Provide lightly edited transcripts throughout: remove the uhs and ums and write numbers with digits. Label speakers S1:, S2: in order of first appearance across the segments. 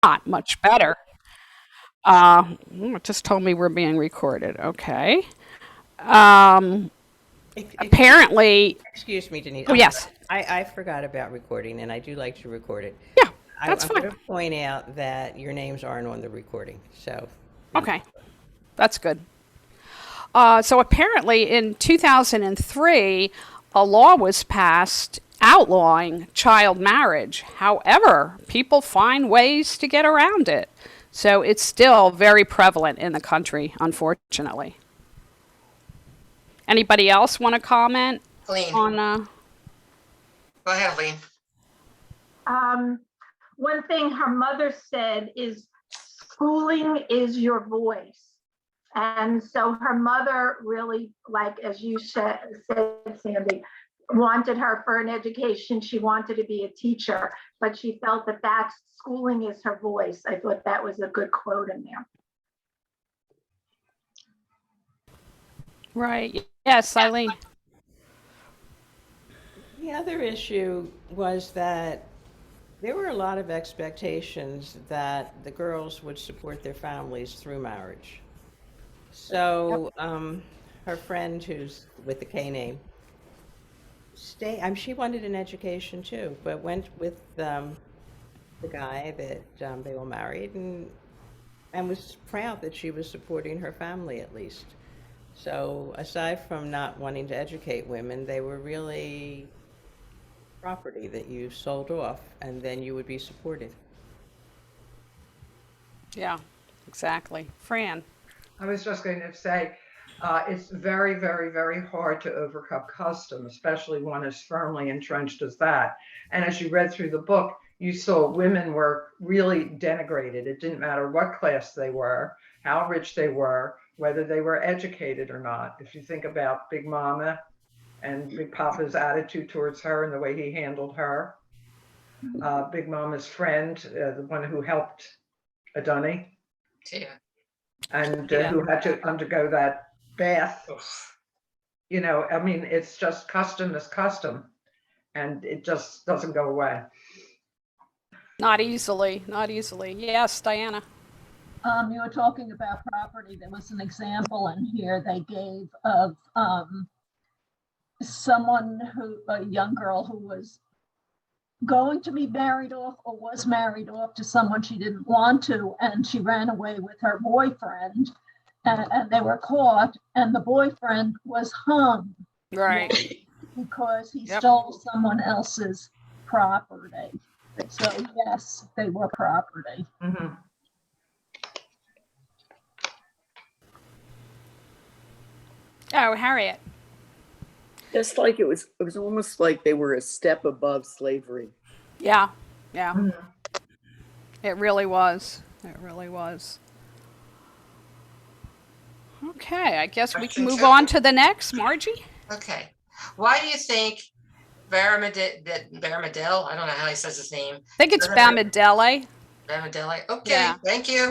S1: not much better. It just told me we're being recorded. Okay. Um, apparently,
S2: Excuse me, Denise.
S1: oh,
S2: I'm sorry.
S1: yes.
S2: I forgot about recording, and I do like to record it.
S1: Yeah, that's
S2: I'm going
S1: fine.
S2: to point out that your names aren't on the recording, so thank
S1: Okay, that's good. So apparently, in 2003, a law was passed outlawing child marriage. However, people find ways to get around it. So it's still very prevalent in the country, unfortunately. Anybody else want to comment
S3: Lean.
S1: on?
S3: Go ahead, Lean.
S4: Um, One thing her mother said is schooling is your voice. And so her mother really, like, as you said, Sandy, wanted her for an education. She wanted to be a teacher, but she felt that that's schooling is her voice. I thought that was a good quote in there.
S1: Right. Yes, Eileen.
S2: The other issue was that there were a lot of expectations that the girls would support their families through marriage. So, her friend who's with the K name, she wanted an education too, but went with the guy that they were married and was proud that she was supporting her family at least. So aside from not wanting to educate women, they were really property that you sold off and then you would be supported.
S1: Yeah, exactly. Fran.
S5: I was just going to say, it's very, very, very hard to overcome custom, especially one as firmly entrenched as that. And as you read through the book, you saw women were really denigrated. It didn't matter what class they were, how rich they were, whether they were educated or not. If you think about Big Mama and Big Papa's attitude towards her and the way he handled her, Big Mama's friend, the one who helped Adoni,
S3: Tia.
S5: and
S1: Yeah.
S5: who had to undergo that bath. I mean, it's just custom is custom, and it just doesn't go away.
S1: Not easily. Not easily. Yes, Diana.
S6: You were talking about property. There was an example in here they gave of a young girl who was going to be married off or was married off to someone she didn't want to, and she ran away with her boyfriend, and they were caught, and the boyfriend was hung
S1: Right.
S6: because he
S1: Yep.
S6: stole someone else's property. So yes, they were property.
S5: Mm-hmm.
S1: Oh, Harriet.
S7: Just like it was almost like they were a step above slavery.
S1: Yeah. Yeah.
S5: Mm-hmm.
S1: It really was. It really was. Okay, I guess we can move on to the next. Margie?
S3: Okay. Why do you think Baramadil, I don't know how he says his name.
S1: I think it's Bamidele.
S3: Baramadil. Okay,
S1: Yeah.
S3: thank you.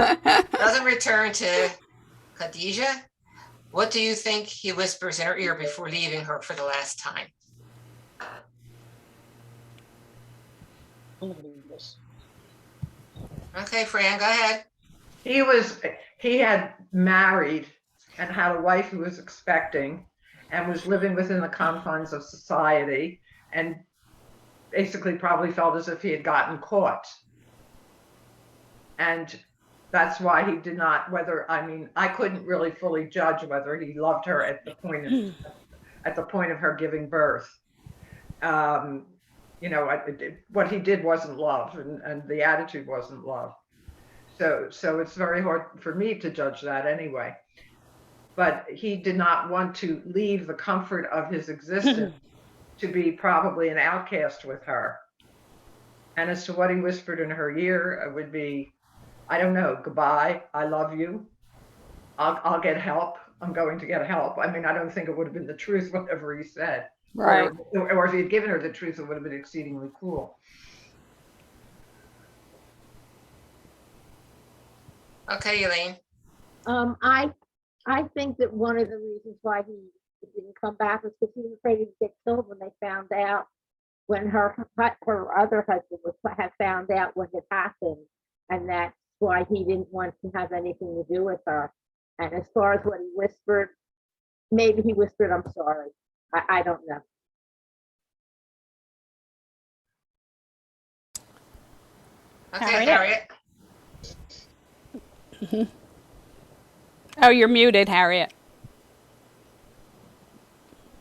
S3: Doesn't return to Khadijah. What do you think he whispers in her ear before leaving her for the last time? Okay, Fran, go ahead.
S5: He had married and had a wife who was expecting and was living within the confines of society and basically probably felt as if he had gotten caught. And that's why he did not, I couldn't really fully judge whether he loved her at the point of her giving birth. What he did wasn't love, and the attitude wasn't love. So it's very hard for me to judge that anyway. But he did not want to leave the comfort of his existence to be probably an outcast with her. And as to what he whispered in her ear, it would be, I don't know, goodbye, I love you, I'll get help, I'm going to get help. I mean, I don't think it would have been the truth, whatever he said.
S1: Right.
S5: Or if he had given her the truth, it would have been exceedingly cruel.
S3: Okay, Elaine.
S8: I think that one of the reasons why he didn't come back was because he was afraid he'd get killed when they found out, when her other husband had found out what had happened. and that's why he didn't want to have anything to do with her. And as far as what he whispered, maybe he whispered, "I'm sorry." I don't know.
S3: Okay,
S1: Harriet?
S3: Harriet.
S1: Oh, you're muted, Harriet.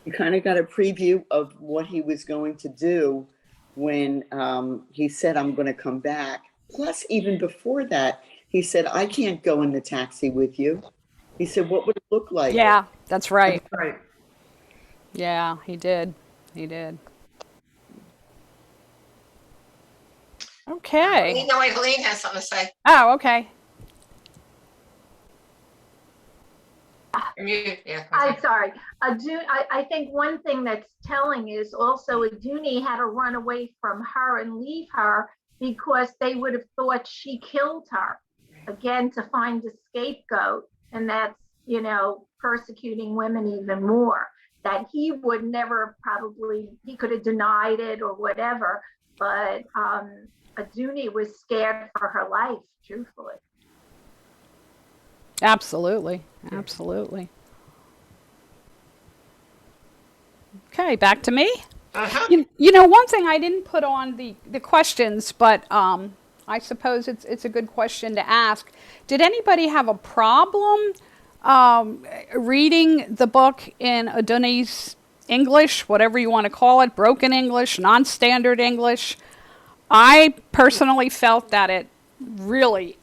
S7: You kind of got a preview of what he was going to do when he said, "I'm going to come back." Plus, even before that, he said, "I can't go in the taxi with you." He said, "What would it look like?"
S1: Yeah, that's right.
S5: Right.
S1: Yeah, he did. He did. Okay.
S3: No, wait, Helene has something to say.
S1: Oh, okay.
S3: You're muted. Yeah.
S4: I'm
S3: Okay.
S4: sorry. I think one thing that's telling is also Aduni had to run away from her and leave her because they would have thought she killed her. Again, to find a scapegoat, and that's, persecuting women even more. That he would never probably, he could have denied it or whatever, but Aduni was scared for her life, truthfully.
S1: Absolutely. Absolutely. Okay, back to me.
S3: Uh-huh.
S1: One thing I didn't put on the questions, but I suppose it's a good question to ask. Did anybody have a problem reading the book in Aduni's English, whatever you want to call it, broken English, non-standard English? I personally felt that it really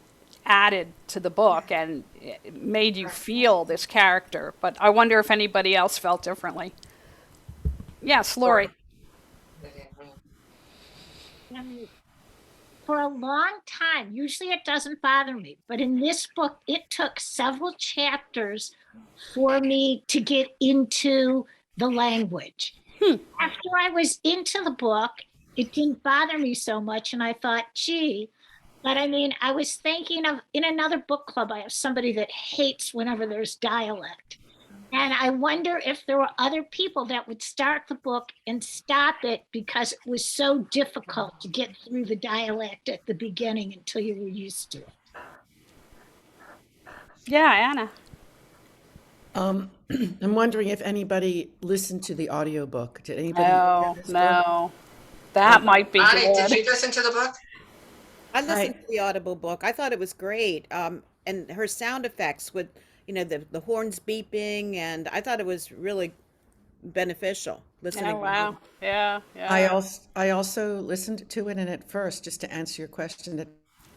S1: added to the book and it made you feel this character, but I wonder if anybody else felt differently. Yes, Lori.
S9: For a long time, usually it doesn't bother me, but in this book, it took several chapters for me to get into the language. After I was into the book, it didn't bother me so much. And I thought, gee, but I mean, I was thinking of, in another book club, I have somebody that hates whenever there's dialect. And I wonder if there were other people that would start the book and stop it because it was so difficult to get through the dialect at the beginning until you were used to it.
S1: Yeah, Anna.
S10: I'm wondering if anybody listened to the audiobook. Did anybody?
S1: No, no. That might be
S3: Bonnie,
S1: good.
S3: did you listen to the book?
S11: I listened to the Audible book. I thought it was great. And her sound effects with, the horns beeping, and I thought it was really beneficial listening.
S1: Oh, wow. Yeah,
S10: I also listened to it, and at first, just to answer your question, at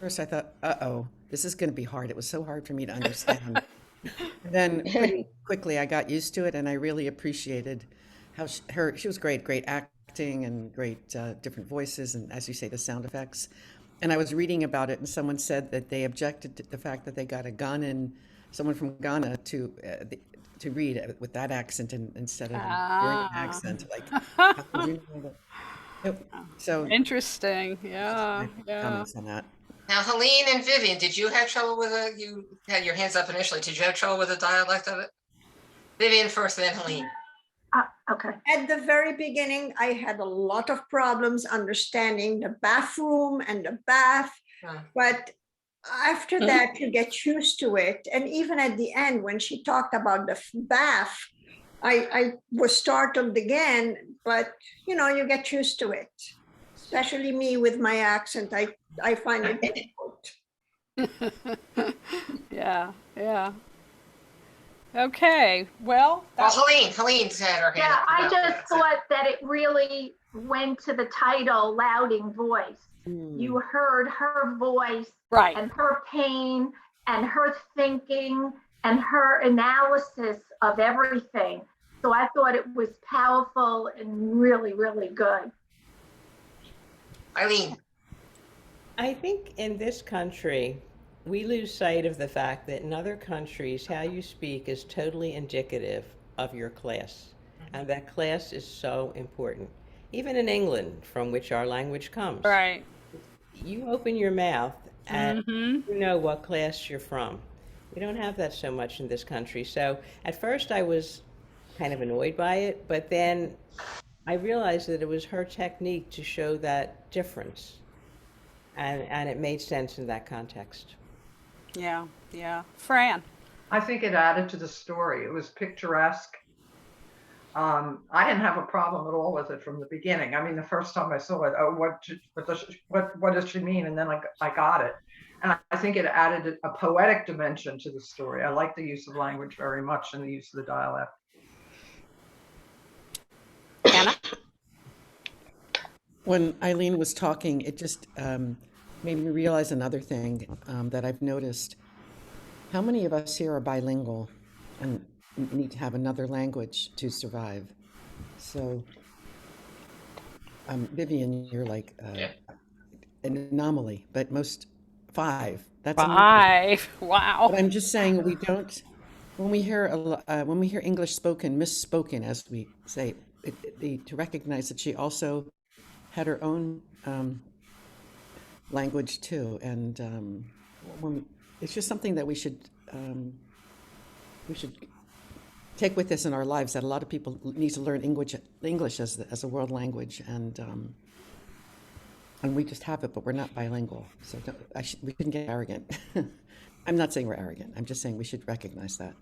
S10: first I thought, uh-oh, this is going to be hard. It was so hard for me to understand. And then pretty quickly I got used to it, and I really appreciated how she was great acting and great different voices, and as you say, the sound effects. And I was reading about it, and someone said that they objected to the fact that they got a Ghanaian, someone from Ghana to read it with that accent instead of hearing an accent. Like, how could you know that? Yep. So
S1: interesting. Yeah, yeah.
S10: comments on that.
S3: Now, Helene and Vivian, did you have trouble with it? You had your hands up initially. Did you have trouble with the dialect of it? Vivian first, then Helene.
S4: Okay.
S12: At the very beginning, I had a lot of problems understanding the bathroom and the bath, but after that, you get used to it. And even at the end, when she talked about the bath, I was startled again, but you get used to it. Especially me with my accent, I find it difficult.
S1: Yeah. Okay, well.
S3: Helene's had her hand
S4: Yeah,
S3: up.
S4: I just thought that it really went to the title, Louding Voice. You heard her voice,
S1: right,
S4: and her pain and her thinking and her analysis of everything. So I thought it was powerful and really, really good.
S3: Eileen.
S2: I think in this country, we lose sight of the fact that in other countries, how you speak is totally indicative of your class. And that class is so important. Even in England, from which our language comes.
S1: Right.
S2: You open your mouth and you know what class you're from. We don't have that so much in this country. So at first I was kind of annoyed by it, but then I realized that it was her technique to show that difference. and it made sense in that context.
S1: Yeah, yeah. Fran.
S5: I think it added to the story. It was picturesque. I didn't have a problem at all with it from the beginning. I mean, the first time I saw it, oh, what does she mean? And then I got it. And I think it added a poetic dimension to the story. I like the use of language very much and the use of the dialect.
S1: Anna?
S10: When Eileen was talking, it just made me realize another thing that I've noticed. How many of us here are bilingual and need to have another language to survive? So, Vivian, you're like an anomaly, but most 5. That's amazing.
S1: 5. Wow.
S10: But I'm just saying we don't. When we hear English spoken, misspoken, as we say, to recognize that she also had her own language too, and it's just something that we should take with us in our lives. That a lot of people need to learn English as a world language, and we just have it, but we're not bilingual. So we shouldn't get arrogant. I'm not saying we're arrogant. I'm just saying we should recognize that.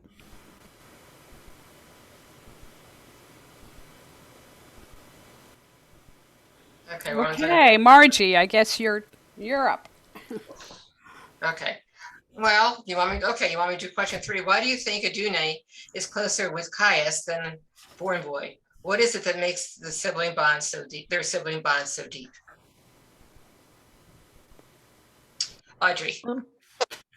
S3: Okay, we're on to-
S1: Okay, Margie, I guess you're up.
S3: Okay. Well, you want me to do question 3. Why do you think Adune is closer with Caius than Born Boy? What is it that makes their sibling bond so deep? Audrey.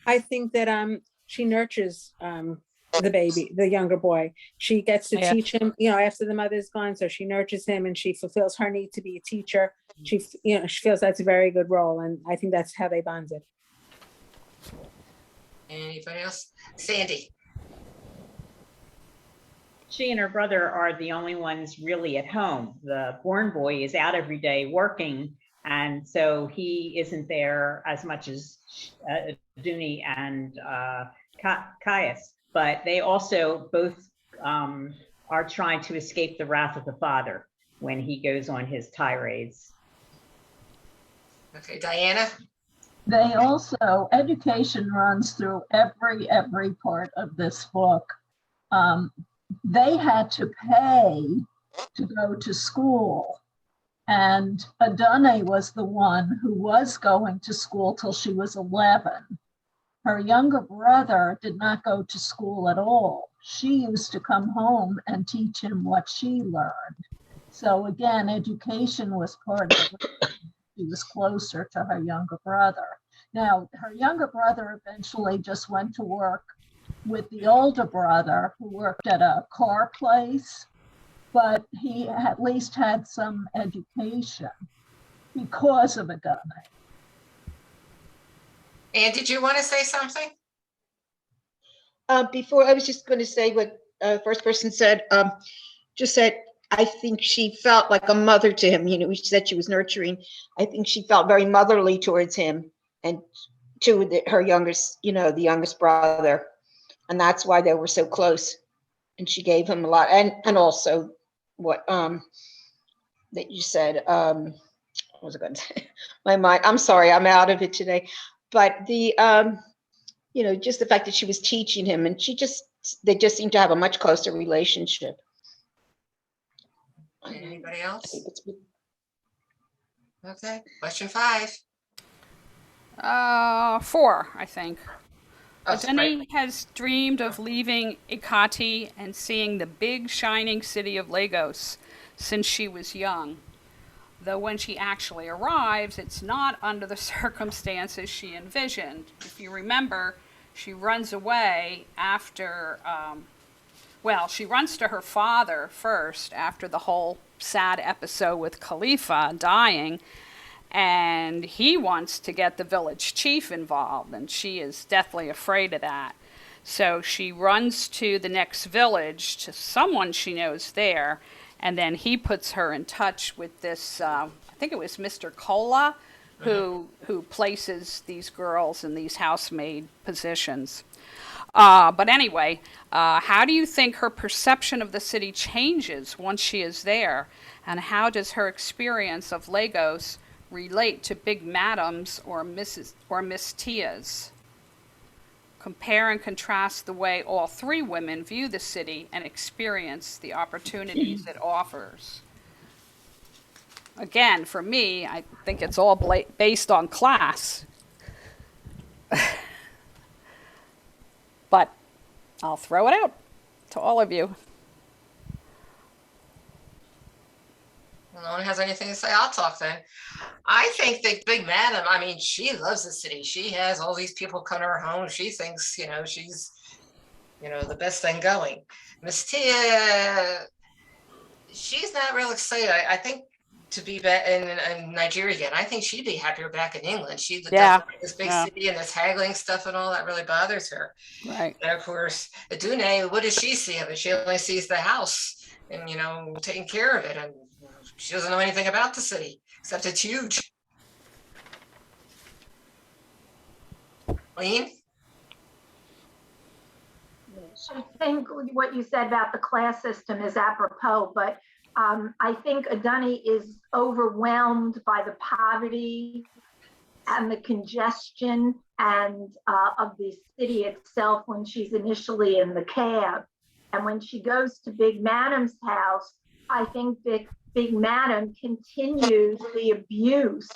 S13: I think that she nurtures the baby, the younger boy. She gets to teach him, after the mother's gone, so she nurtures him and she fulfills her need to be a teacher. She feels that's a very good role, and I think that's how they bonded.
S3: Anybody else? Sandy.
S14: She and her brother are the only ones really at home. The Born Boy is out every day working, and so he isn't there as much as Adune and Caius. But they also both are trying to escape the wrath of the father when he goes on his tirades.
S3: Okay, Diana.
S6: They also, education runs through every part of this book. They had to pay to go to school. And Adune was the one who was going to school till she was 11. Her younger brother did not go to school at all. She used to come home and teach him what she learned. So again, education was part of it. She was closer to her younger brother. Now, her younger brother eventually just went to work with the older brother, who worked at a car place, but he at least had some education because of Adune.
S3: Anne, did you want to say something?
S15: Before, I was just going to say what first person said, just said, I think she felt like a mother to him. She said she was nurturing. I think she felt very motherly towards him and to her youngest, the youngest brother. And that's why they were so close. And she gave him a lot. And also what that you said, what was I going to say? My mind, I'm sorry, I'm out of it today. But the, just the fact that she was teaching him, and they just seemed to have a much closer relationship.
S3: Anybody else? Okay, question 5.
S1: 4, I think.
S3: Oh,
S1: Adune has dreamed of leaving Ikati and seeing the big shining city of Lagos since she was young. Though when she actually arrives, it's not under the circumstances she envisioned. If you remember, she runs away after, she runs to her father first after the whole sad episode with Khalifa dying, and he wants to get the village chief involved, and she is deathly afraid of that. So she runs to the next village, to someone she knows there, and then he puts her in touch with this, I think it was Mr. Kola, who places these girls in these housemaid positions. But anyway, how do you think her perception of the city changes once she is there? And how does her experience of Lagos relate to Big Madams or Miss Tias? Compare and contrast the way all three women view the city and experience the opportunities it offers. Again, for me, I think it's all based on class. But I'll throw it out to all of you.
S3: No one has anything to say. I'll talk then. I think that Big Madam, I mean, she loves the city. She has all these people come to her home. She thinks, she's, the best thing going. Miss Tia, she's not real excited. I think to be back in Nigeria again, I think she'd be happier back in England. She doesn't like this big city and this haggling stuff and all that really bothers her.
S1: Right.
S3: And of course, Adune, what does she see of it? She only sees the house and, taking care of it. And she doesn't know anything about the city, except it's huge. Lean?
S4: I think what you said about the class system is apropos, but I think Adani is overwhelmed by the poverty and the congestion and of the city itself when she's initially in the cab. And when she goes to Big Madam's house, I think Big Madam continues the abuse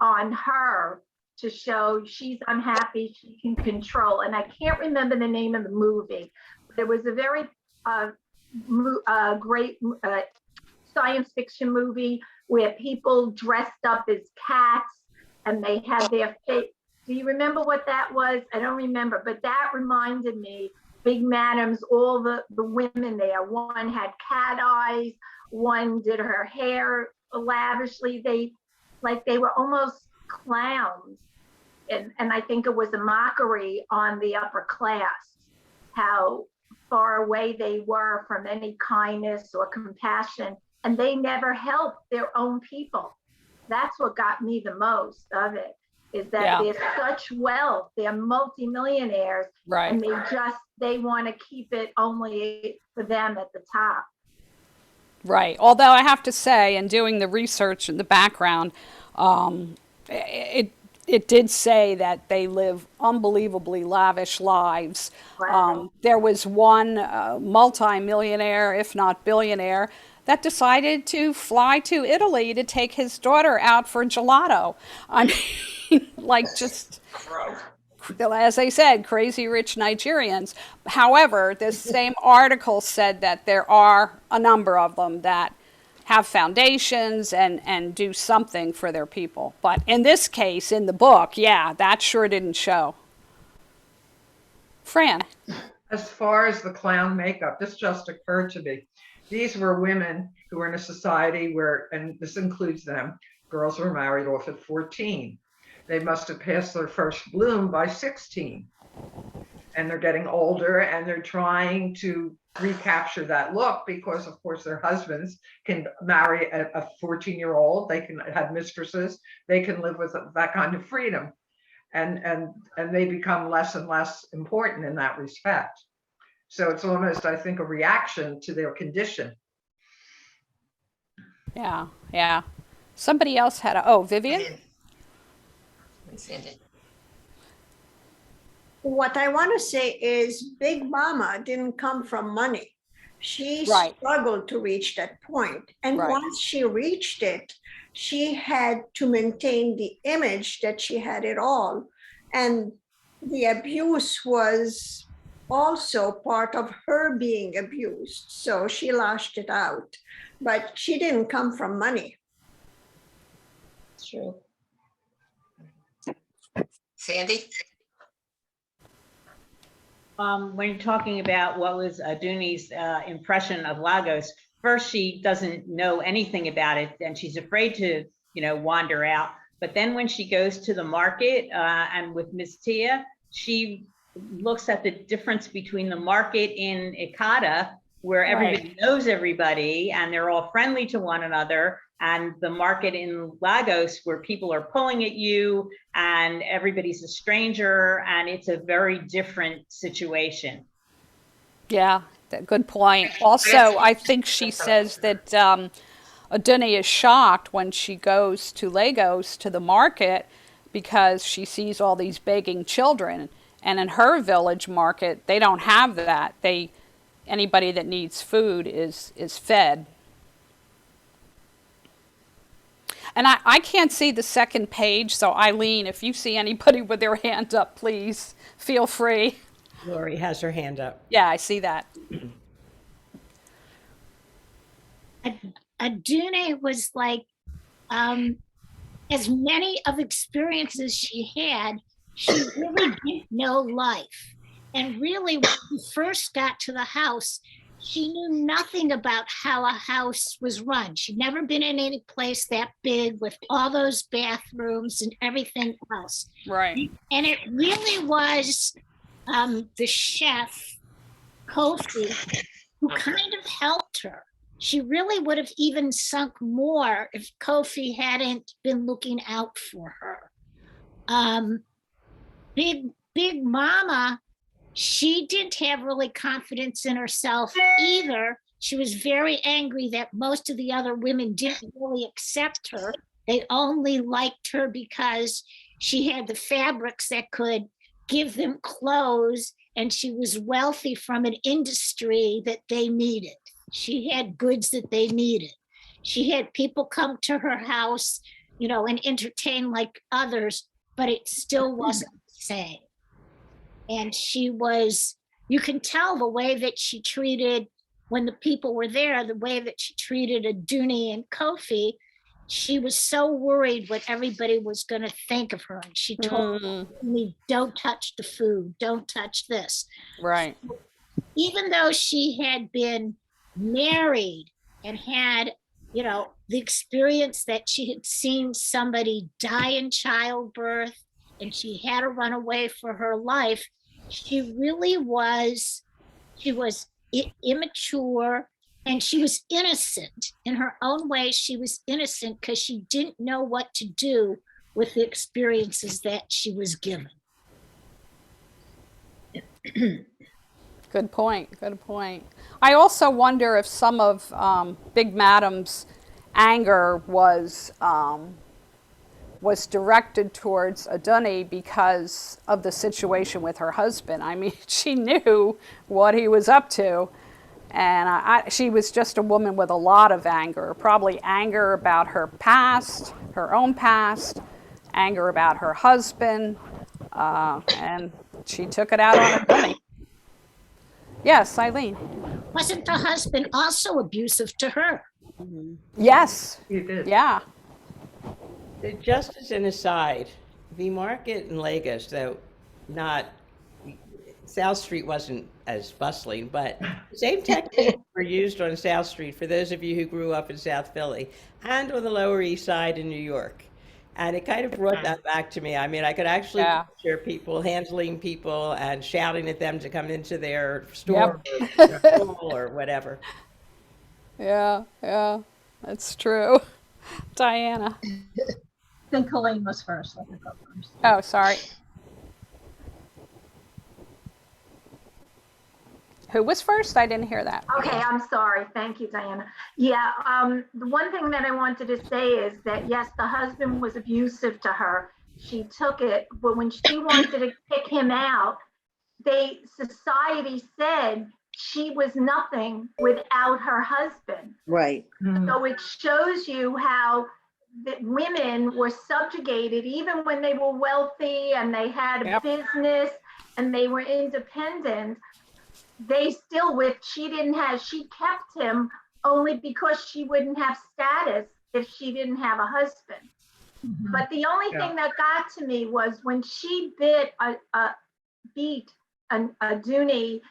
S4: on her to show she's unhappy, she can control. And I can't remember the name of the movie, but it was a very great science fiction movie where people dressed up as cats and they had their face. Do you remember what that was? I don't remember, but that reminded me, Big Madam's, all the women there. One had cat eyes, one did her hair lavishly. They were almost clowns. And I think it was a mockery on the upper class, how far away they were from any kindness or compassion, and they never helped their own people. That's what got me the most of it, is that there's such wealth, they're multimillionaires,
S1: right,
S4: and they want to keep it only for them at the top.
S1: Right. Although I have to say, in doing the research in the background, it did say that they live unbelievably lavish lives.
S4: Wow.
S1: There was one multi-millionaire, if not billionaire, that decided to fly to Italy to take his daughter out for gelato. I mean, just, as I said, crazy rich Nigerians. However, this same article said that there are a number of them that have foundations and do something for their people. But in this case, in the book, that sure didn't show. Fran.
S5: As far as the clown makeup, this just occurred to me. These were women who were in a society where, and this includes them, girls were married off at 14. They must have passed their first bloom by 16. And they're getting older and they're trying to recapture that look because, of course, their husbands can marry a 14-year-old. They can have mistresses. They can live with that kind of freedom. And they become less and less important in that respect. So it's almost, I think, a reaction to their condition.
S1: Yeah. Somebody else had Vivian?
S12: What I want to say is Big Mama didn't come from money. She struggled to reach that point. And once she reached it, she had to maintain the image that she had it all. And the abuse was also part of her being abused. So she lashed it out. But she didn't come from money.
S15: True.
S3: Sandy?
S14: When you're talking about what was Aduni's impression of Lagos, first she doesn't know anything about it and she's afraid to, wander out. But then when she goes to the market and with Miss Tia, she looks at the difference between the market in Ikata, where everybody knows everybody and they're all friendly to one another, and the market in Lagos where people are pulling at you and everybody's a stranger and it's a very different situation.
S1: Yeah, good point. Also, I think she says that Aduni is shocked when she goes to Lagos to the market because she sees all these begging children. And in her village market, they don't have that. Anybody that needs food is fed. And I can't see the second page, so Eileen, if you see anybody with their hand up, please feel free.
S2: Lori has her hand up.
S1: Yeah, I see that.
S9: Adune was like, as many of experiences she had, she really didn't know life. And really, when she first got to the house, she knew nothing about how a house was run. She'd never been in any place that big with all those bathrooms and everything else.
S1: Right.
S9: And it really was the chef, Kofi, who kind of helped her. She really would have even sunk more if Kofi hadn't been looking out for her. Big Mama, she didn't have really confidence in herself either. She was very angry that most of the other women didn't really accept her. They only liked her because she had the fabrics that could give them clothes, and she was wealthy from an industry that they needed. She had goods that they needed. She had people come to her house, and entertain like others, but it still wasn't the same. And you can tell the way that she treated, when the people were there, the way that she treated Aduni and Kofi, she was so worried what everybody was going to think of her. And she told me, don't touch the food, don't touch this.
S1: Right.
S9: Even though she had been married and had, the experience that she had seen somebody die in childbirth, and she had to run away for her life, she was immature, and she was innocent. In her own way, she was innocent because she didn't know what to do with the experiences that she was given.
S1: Good point. I also wonder if some of Big Madam's anger was directed towards Aduni because of the situation with her husband. I mean, she knew what he was up to, and she was just a woman with a lot of anger, probably anger about her past, her own past, anger about her husband, and she took it out on Aduni. Yes, Eileen.
S9: Wasn't the husband also abusive to her?
S1: Yes.
S5: You did.
S1: Yeah.
S2: Just as an aside, the market in Lagos, though not, South Street wasn't as bustling, but the same techniques were used on South Street for those of you who grew up in South Philly and on the Lower East Side in New York. And it kind of brought that back to me. I mean, I could actually picture people handling people and shouting at them to come into their store or whatever.
S1: Yeah, that's true. Diana.
S6: I think Colleen was first. Let her go first.
S1: Oh, sorry. Who was first? I didn't hear that.
S4: Okay, I'm sorry. Thank you, Diana. Yeah, the one thing that I wanted to say is that, yes, the husband was abusive to her. She took it, but when she wanted to kick him out, society said she was nothing without her husband.
S7: Right.
S4: So it shows you how that women were subjugated, even when they were wealthy and they had a business and they were independent. She kept him only because she wouldn't have status if she didn't have a husband. But the only thing that got to me was when she beat Aduni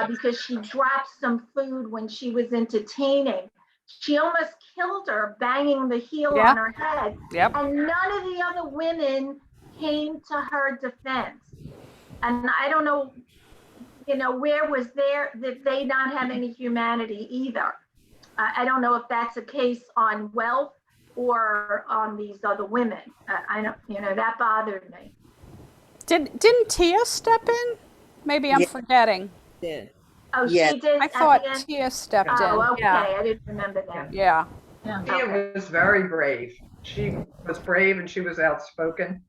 S4: because she dropped some food when she was entertaining. She almost killed her, banging the heel on her head. And none of the other women came to her defense. And I don't know, where was did they not have any humanity either? I don't know if that's a case on wealth or on these other women. I don't, that bothered me.
S1: Didn't Tia step in? Maybe I'm forgetting.
S2: Yeah.
S4: Oh, she did.
S1: I thought Tia stepped in.
S4: Oh, okay.
S1: Yeah.
S4: I didn't remember that.
S1: Yeah.
S6: Yeah.
S5: Tia was very brave. She was brave and she was outspoken.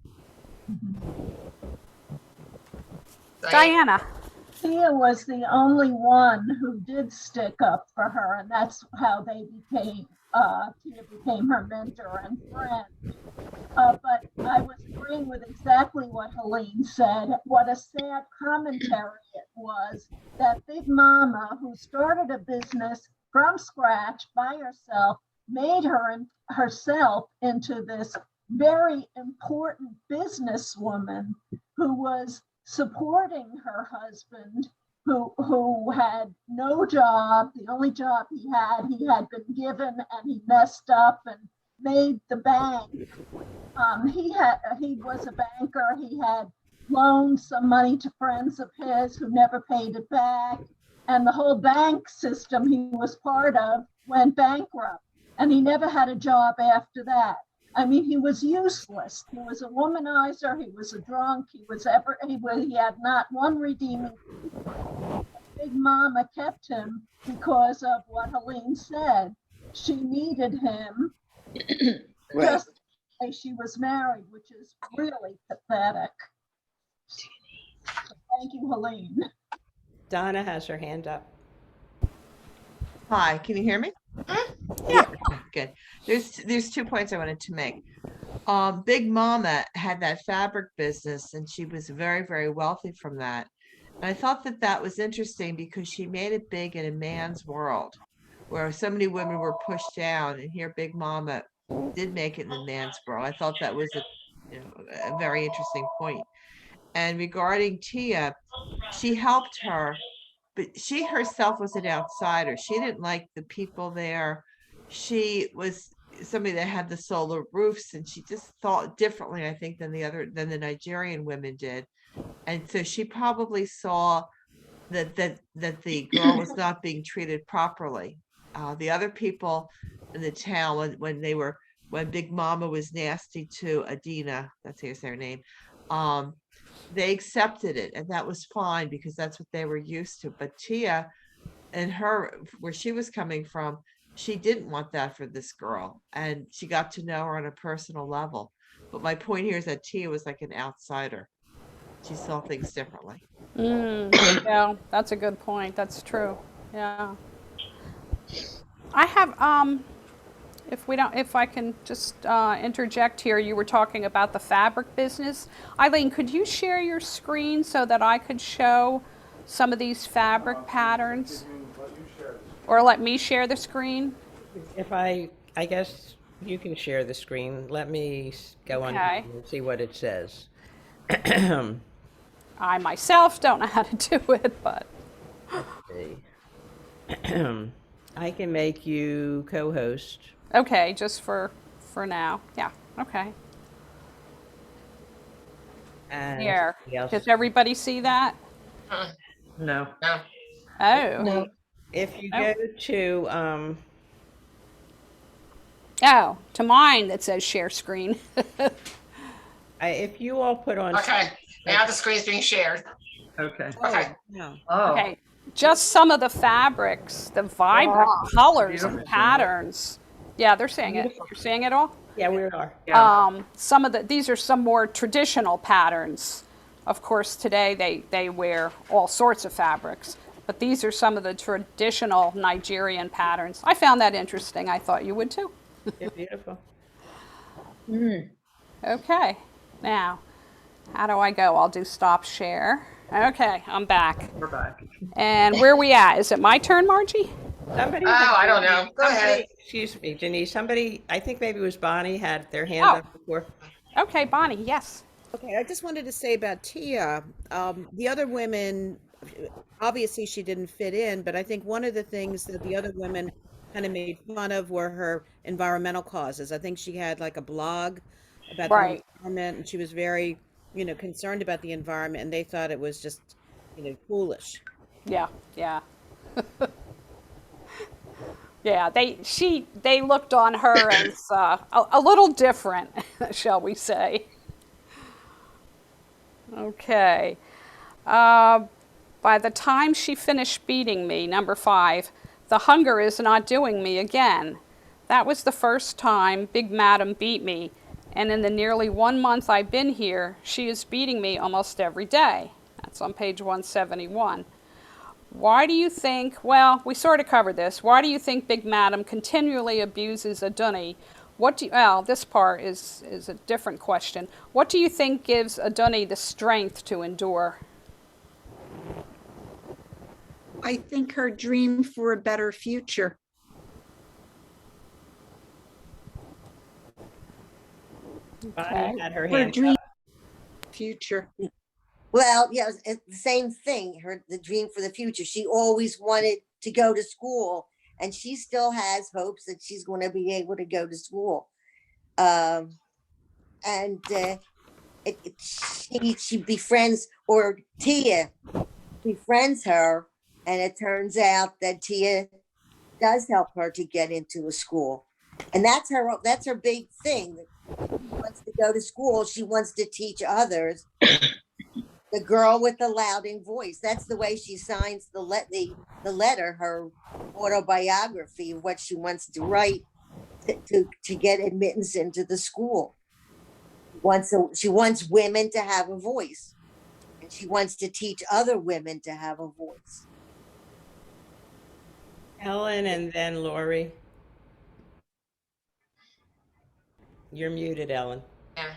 S1: Diana.
S6: Tia was the only one who did stick up for her, and that's how Tia became her mentor and friend. But I was agreeing with exactly what Helene said. What a sad commentary it was that Big Mama, who started a business from scratch by herself, made herself into this very important businesswoman who was supporting her husband, who had no job. The only job he had been given, and he messed up and made the bank. He was a banker. He had loaned some money to friends of his who never paid it back. And the whole bank system he was part of went bankrupt. And he never had a job after that. I mean, he was useless. He was a womanizer. He was a drunk. He had not one redeeming. Big Mama kept him because of what Helene said. She needed him.
S7: Right.
S6: Just she was married, which is really pathetic. So thank you, Helene.
S2: Donna has her hand up.
S16: Hi, can you hear me?
S1: Yeah.
S16: Good. There's 2 points I wanted to make. Big Mama had that fabric business and she was very, very wealthy from that. And I thought that that was interesting because she made it big in a man's world where so many women were pushed down, and here Big Mama did make it in the man's world. I thought that was a very interesting point. And regarding Tia, she helped her, but she herself was an outsider. She didn't like the people there. She was somebody that had the solar roofs, and she just thought differently, I think, than the Nigerian women did. And so she probably saw that the girl was not being treated properly. The other people in the town, when Big Mama was nasty to Adina, that's how you say her name, they accepted it, and that was fine because that's what they were used to. But Tia and where she was coming from, she didn't want that for this girl, and she got to know her on a personal level. But my point here is that Tia was like an outsider. She saw things differently.
S1: Yeah, that's a good point. That's true. Yeah. I have, if I can just interject here, you were talking about the fabric business. Eileen, could you share your screen so that I could show some of these fabric patterns? Or let me share the screen?
S2: I guess you can share the screen. Let me go on
S1: Okay.
S2: and see what it says.
S1: I myself don't know how to do it, but
S2: I can make you co-host.
S1: okay, just for now. Yeah, okay.
S2: And
S1: Here,
S2: somebody else-
S1: does everybody see that?
S5: No.
S3: No.
S1: Oh.
S16: No.
S2: If you
S1: Oh.
S2: go to
S1: Oh, to mine that says share screen.
S2: if you all put on
S3: Okay, now the screen's being shared.
S5: Okay.
S3: Okay.
S11: No.
S5: Oh.
S1: Okay, just some of the fabrics, the vibrant colors and
S5: Beautiful.
S1: patterns. Yeah, they're seeing it. You're seeing it all?
S2: Yeah, we are.
S5: Yeah.
S1: These are some more traditional patterns. Of course, today they wear all sorts of fabrics, but these are some of the traditional Nigerian patterns. I found that interesting. I thought you would too.
S2: They're beautiful.
S1: Okay, now, how do I go? I'll do stop share. Okay, I'm back.
S5: We're back.
S1: And where are we at? Is it my turn, Margie?
S2: Somebody.
S3: Oh, I don't know. Go ahead.
S2: Excuse me, Denise. Somebody, I think maybe it was Bonnie, had their hand
S1: Oh.
S2: up before.
S1: Okay, Bonnie, yes.
S11: Okay, I just wanted to say about Tia, the other women, obviously she didn't fit in, but I think one of the things that the other women kind of made fun of were her environmental causes. I think she had like a blog about
S1: Right.
S11: the environment, and she was very, concerned about the environment, and they thought it was just, foolish.
S1: Yeah, yeah. Yeah, they looked on her as a little different, shall we say. Okay. By the time she finished beating me, number 5, the hunger is not doing me again. That was the first time Big Madam beat me, and in the nearly 1 month I've been here, she is beating me almost every day. That's on page 171. Why do you think, well, we sort of covered this, why do you think Big Madam continually abuses Adunni? Well, this part is a different question. What do you think gives Adunni the strength to endure?
S17: I think her dream for a better future.
S14: Bonnie had her
S17: Her
S14: hand
S17: dream
S14: up.
S17: future.
S18: Well, yeah, it's the same thing. The dream for the future. She always wanted to go to school, and she still has hopes that she's going to be able to go to school. She befriends, or Tia befriends her, and it turns out that Tia does help her to get into a school, and that's her big thing. She wants to go to school. She wants to teach others. The girl with the louding voice. That's the way she signs the letter, her autobiography of what she wants to write to get admittance into the school. She wants women to have a voice, and she wants to teach other women to have a voice.
S2: Ellen and then Lori. You're muted, Ellen.
S3: Yeah.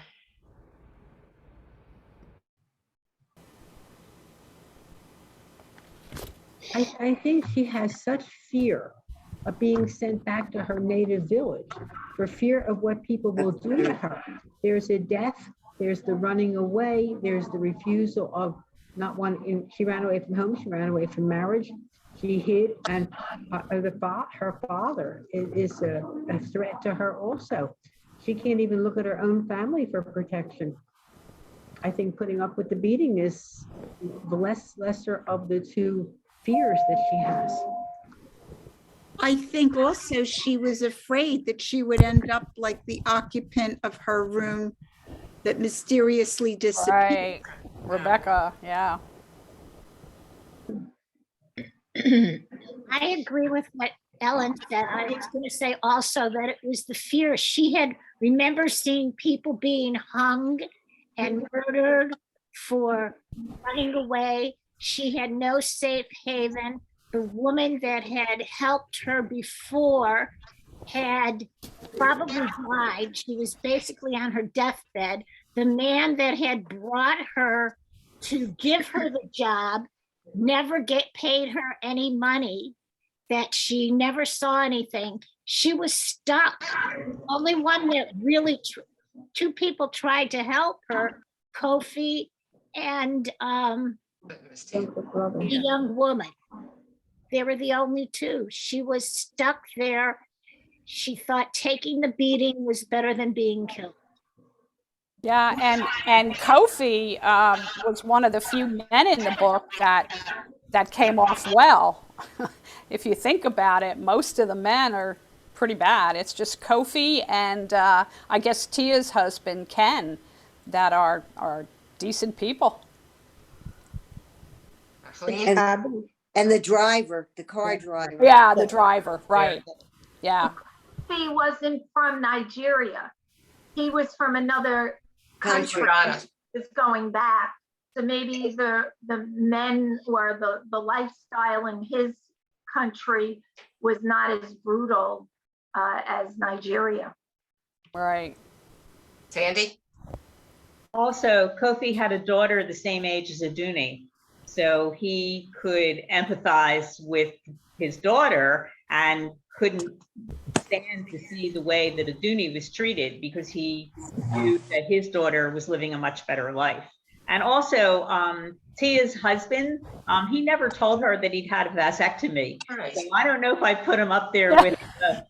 S19: I think she has such fear of being sent back to her native village for fear of what people will do to her. There's a death, there's the running away, there's the refusal of not wanting, she ran away from home, she ran away from marriage, she hid, and her father is a threat to her also. She can't even look at her own family for protection. I think putting up with the beating is the lesser of the two fears that she has.
S17: I think also she was afraid that she would end up like the occupant of her room that mysteriously disappeared.
S1: Right, Rebecca, yeah.
S9: I agree with what Ellen said. I was going to say also that it was the fear. She had, remember seeing people being hung and murdered for running away. She had no safe haven. The woman that had helped her before had probably died. She was basically on her deathbed. The man that had brought her to give her the job never paid her any money, that she never saw anything. She was stuck. The only one that really, two people tried to help her, Kofi and the young woman. They were the only two. She was stuck there. She thought taking the beating was better than being killed.
S1: Yeah, and Kofi was one of the few men in the book that came off well. If you think about it, most of the men are pretty bad. It's just Kofi and I guess Tia's husband, Ken, that are decent people.
S18: And the driver, the car driver.
S1: Yeah, the driver, right. Yeah.
S4: He wasn't from Nigeria. He was from another country. Is going back. So maybe the men or the lifestyle in his country was not as brutal as Nigeria.
S1: Right.
S3: Sandy?
S14: Also, Kofi had a daughter the same age as Adunni, so he could empathize with his daughter and couldn't stand to see the way that Adunni was treated because he knew that his daughter was living a much better life. And also, Tia's husband, he never told her that he'd had a vasectomy. Right. So I don't know if I put him up there with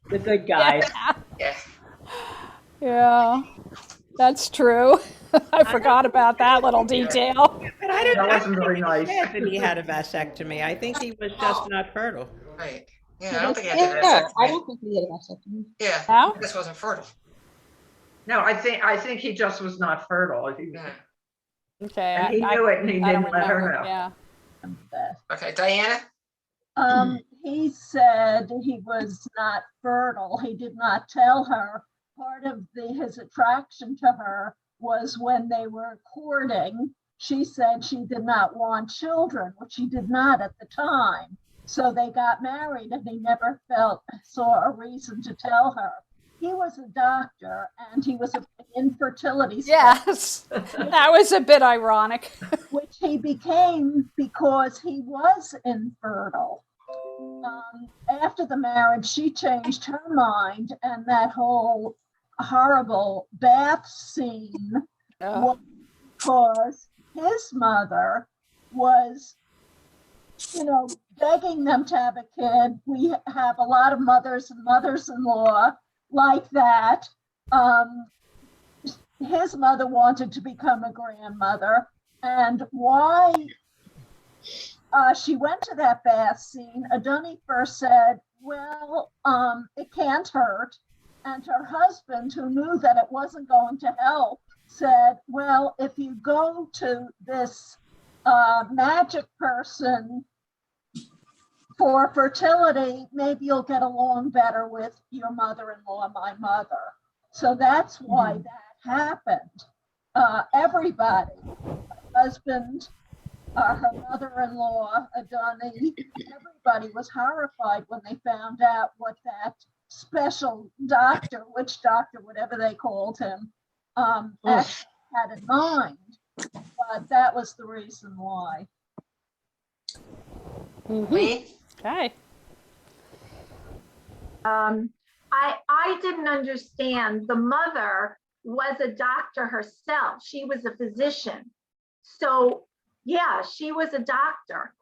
S14: the good guys.
S1: Yeah, that's true. I forgot about that little detail.
S2: But I didn't.
S5: That wasn't very nice.
S2: That he had a vasectomy. I think he was just not fertile.
S3: Right. Yeah, I don't think he had a vasectomy.
S8: I don't think he had a vasectomy.
S3: Yeah,
S1: no?
S3: He just wasn't fertile.
S5: No, I think he just was not fertile.
S1: Okay.
S5: And he knew it, and he
S1: I don't
S5: didn't let her
S1: remember,
S5: know.
S1: Yeah.
S3: Okay, Diana?
S6: he said he was not fertile. He did not tell her. Part of his attraction to her was when they were courting. She said she did not want children, which she did not at the time. So they got married and he never saw a reason to tell her. He was a doctor and he was an infertility
S1: Yes, that was a bit ironic.
S6: which he became because he was infertile. After the marriage, she changed her mind, and that whole horrible bath scene was because his mother was, begging them to have a kid. We have a lot of mothers and mothers-in-law like that. His mother wanted to become a grandmother, and why she went to that bath scene, Adoni first said, well, it can't hurt. And her husband, who knew that it wasn't going to help, said, well, if you go to this magic person for fertility, maybe you'll get along better with your mother-in-law, my mother. So that's why that happened. Everybody, husband, her mother-in-law, Adoni, everybody was horrified when they found out what that special doctor, witch doctor, whatever they called him, actually had in mind. But that was the reason why.
S1: Okay.
S4: I didn't understand. The mother was a doctor herself. She was a physician. So yeah, she was a doctor.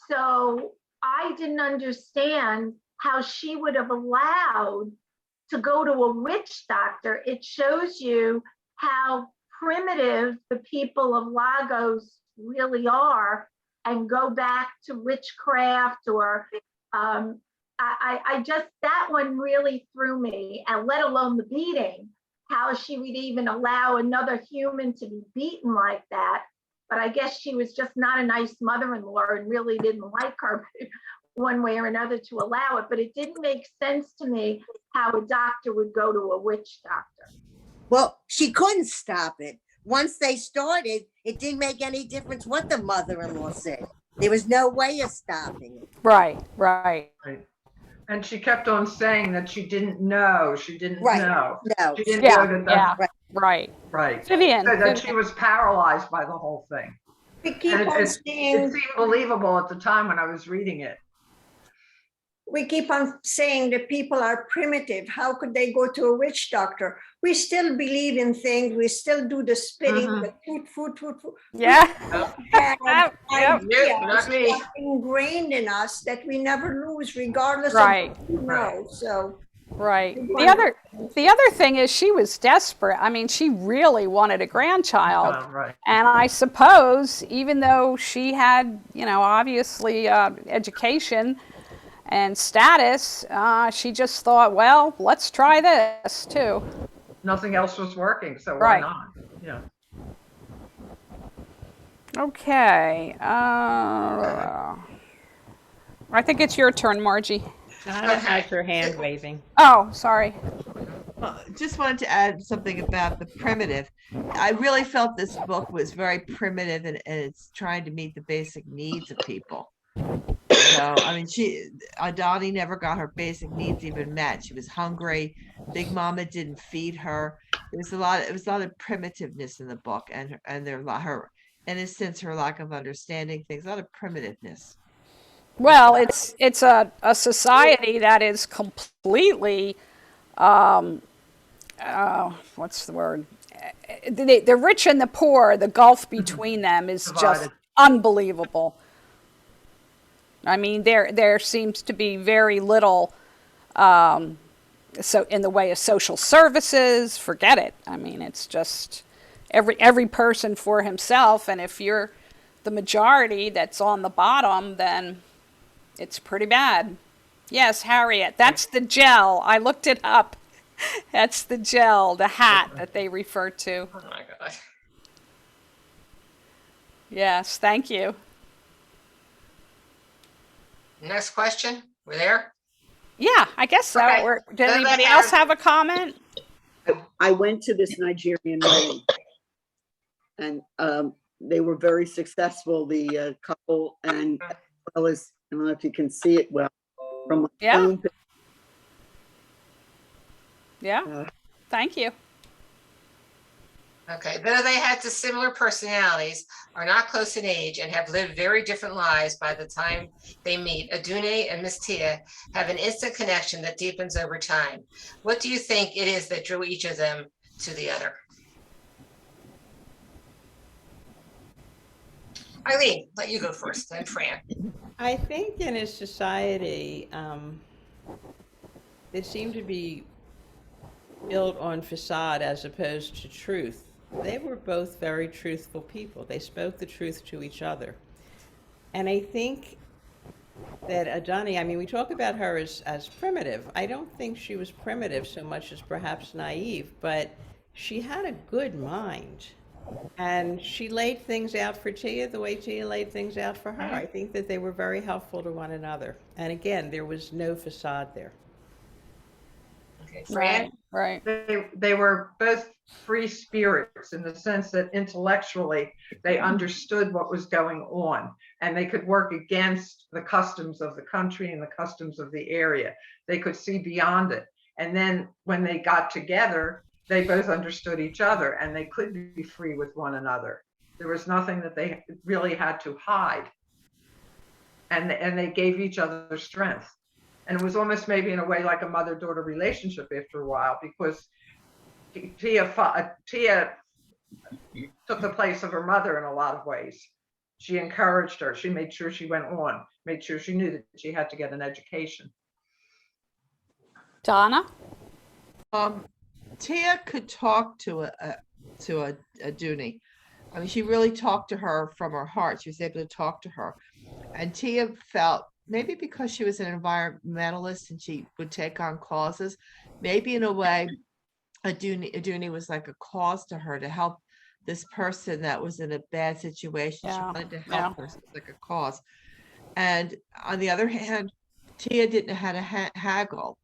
S4: So I didn't understand how she would have allowed to go to a witch doctor. It shows you how primitive the people of Lagos really are, and go back to witchcraft or I just, that one really threw me, and let alone the beating, how she would even allow another human to be beaten like that. But I guess she was just not a nice mother-in-law and really didn't like her one way or another to allow it. But it didn't make sense to me how a doctor would go to a witch doctor.
S18: Well, she couldn't stop it. Once they started, it didn't make any difference what the mother-in-law said. There was no way of stopping it.
S1: Right.
S5: And she kept on saying that she didn't know. She didn't know.
S18: No.
S5: She didn't know that.
S1: Right. Vivian.
S5: So that she was paralyzed by the whole thing.
S12: We keep on saying,
S5: it seemed believable at the time when I was reading it.
S12: we keep on saying that people are primitive. How could they go to a witch doctor? We still believe in things. We still do the spitting, the food.
S1: Yeah.
S12: Ideas that's ingrained in us that we never lose, regardless of what we know. So.
S1: Right. The other thing is she was desperate. I mean, she really wanted a grandchild. And I suppose even though she had, obviously education and status, she just thought, well, let's try this too.
S5: Nothing else was working, so why not? Yeah.
S1: Okay. I think it's your turn, Margie.
S2: Donna has her hand waving.
S1: Oh, sorry.
S16: Just wanted to add something about the primitive. I really felt this book was very primitive and it's trying to meet the basic needs of people. So, I mean, Adani never got her basic needs even met. She was hungry. Big Mama didn't feed her. It was a lot of primitiveness in the book, and her innocence, her lack of understanding things, a lot of primitiveness.
S1: Well, it's a society that is completely, what's the word? The rich and the poor, the gulf between them is just unbelievable. I mean, there seems to be very little, so in the way of social services, forget it. I mean, it's just every person for himself, and if you're the majority that's on the bottom, then it's pretty bad. Yes, Harriet, that's the gel. I looked it up. That's the gel, the hat that they refer to.
S3: Oh my God.
S1: Yes, thank you.
S3: Next question. We're there?
S1: Yeah, I guess so.
S3: Okay.
S1: Or did
S3: Then let's
S1: anybody else have a comment?
S7: I went to this Nigerian wedding, and they were very successful, the couple, and as well as, I don't know if you can see it well from my
S1: Yeah.
S7: phone.
S1: Yeah. Thank you.
S3: Okay, though they had similar personalities, are not close in age, and have lived very different lives by the time they meet, Adune and Miss Tia have an instant connection that deepens over time. What do you think it is that drew each of them to the other? Eileen, let you go first, then Fran.
S2: I think in a society that seemed to be built on facade as opposed to truth, they were both very truthful people. They spoke the truth to each other. And I think that Adani, I mean, we talk about her as primitive. I don't think she was primitive so much as perhaps naive, but she had a good mind. And she laid things out for Tia the way Tia laid things out for her. I think that they were very helpful to one another. And again, there was no facade there.
S3: Okay, Fran?
S1: Right.
S5: They were both free spirits in the sense that intellectually they understood what was going on, and they could work against the customs of the country and the customs of the area. They could see beyond it. And then when they got together, they both understood each other, and they could be free with one another. There was nothing that they really had to hide. And they gave each other strength. And it was almost maybe in a way like a mother-daughter relationship after a while, because Tia took the place of her mother in a lot of ways. She encouraged her. She made sure she went on, made sure she knew that she had to get an education.
S1: Donna?
S16: Tia could talk to a Dooney. I mean, she really talked to her from her heart. She was able to talk to her. And Tia felt, maybe because she was an environmentalist and she would take on causes, maybe in a way, Aduni was like a cause to her to help this person that was in a bad situation. She wanted to help her, so it's like a cause. And on the other hand, Tia didn't know how to haggle.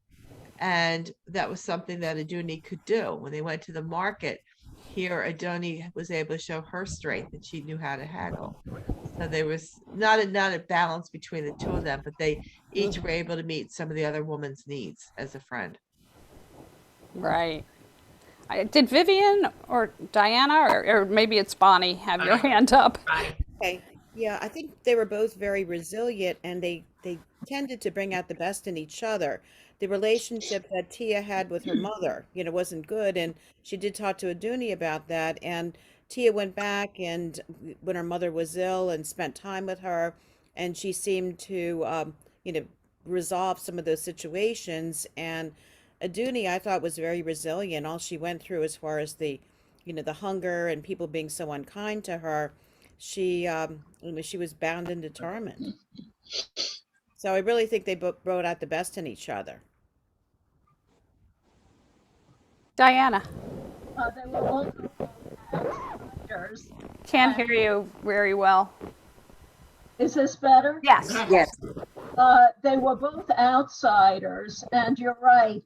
S16: And that was something that Aduni could do. When they went to the market, here Aduni was able to show her strength, and she knew how to haggle. So there was not a balance between the two of them, but they each were able to meet some of the other woman's needs as a friend.
S1: Right. Did Vivian or Diana, or maybe it's Bonnie, have your hand up?
S11: Okay. Yeah, I think they were both very resilient, and they tended to bring out the best in each other. The relationship that Tia had with her mother, wasn't good, and she did talk to Aduni about that. And Tia went back and when her mother was ill and spent time with her, and she seemed to, resolve some of those situations. And Aduni, I thought, was very resilient. All she went through as far as the hunger and people being so unkind to her, she was bound and determined. So I really think they brought out the best in each other.
S1: Diana?
S6: They were both outsiders.
S1: Can't hear you very well.
S6: Is this better?
S1: Yes.
S18: Yes.
S6: They were both outsiders, and you're right,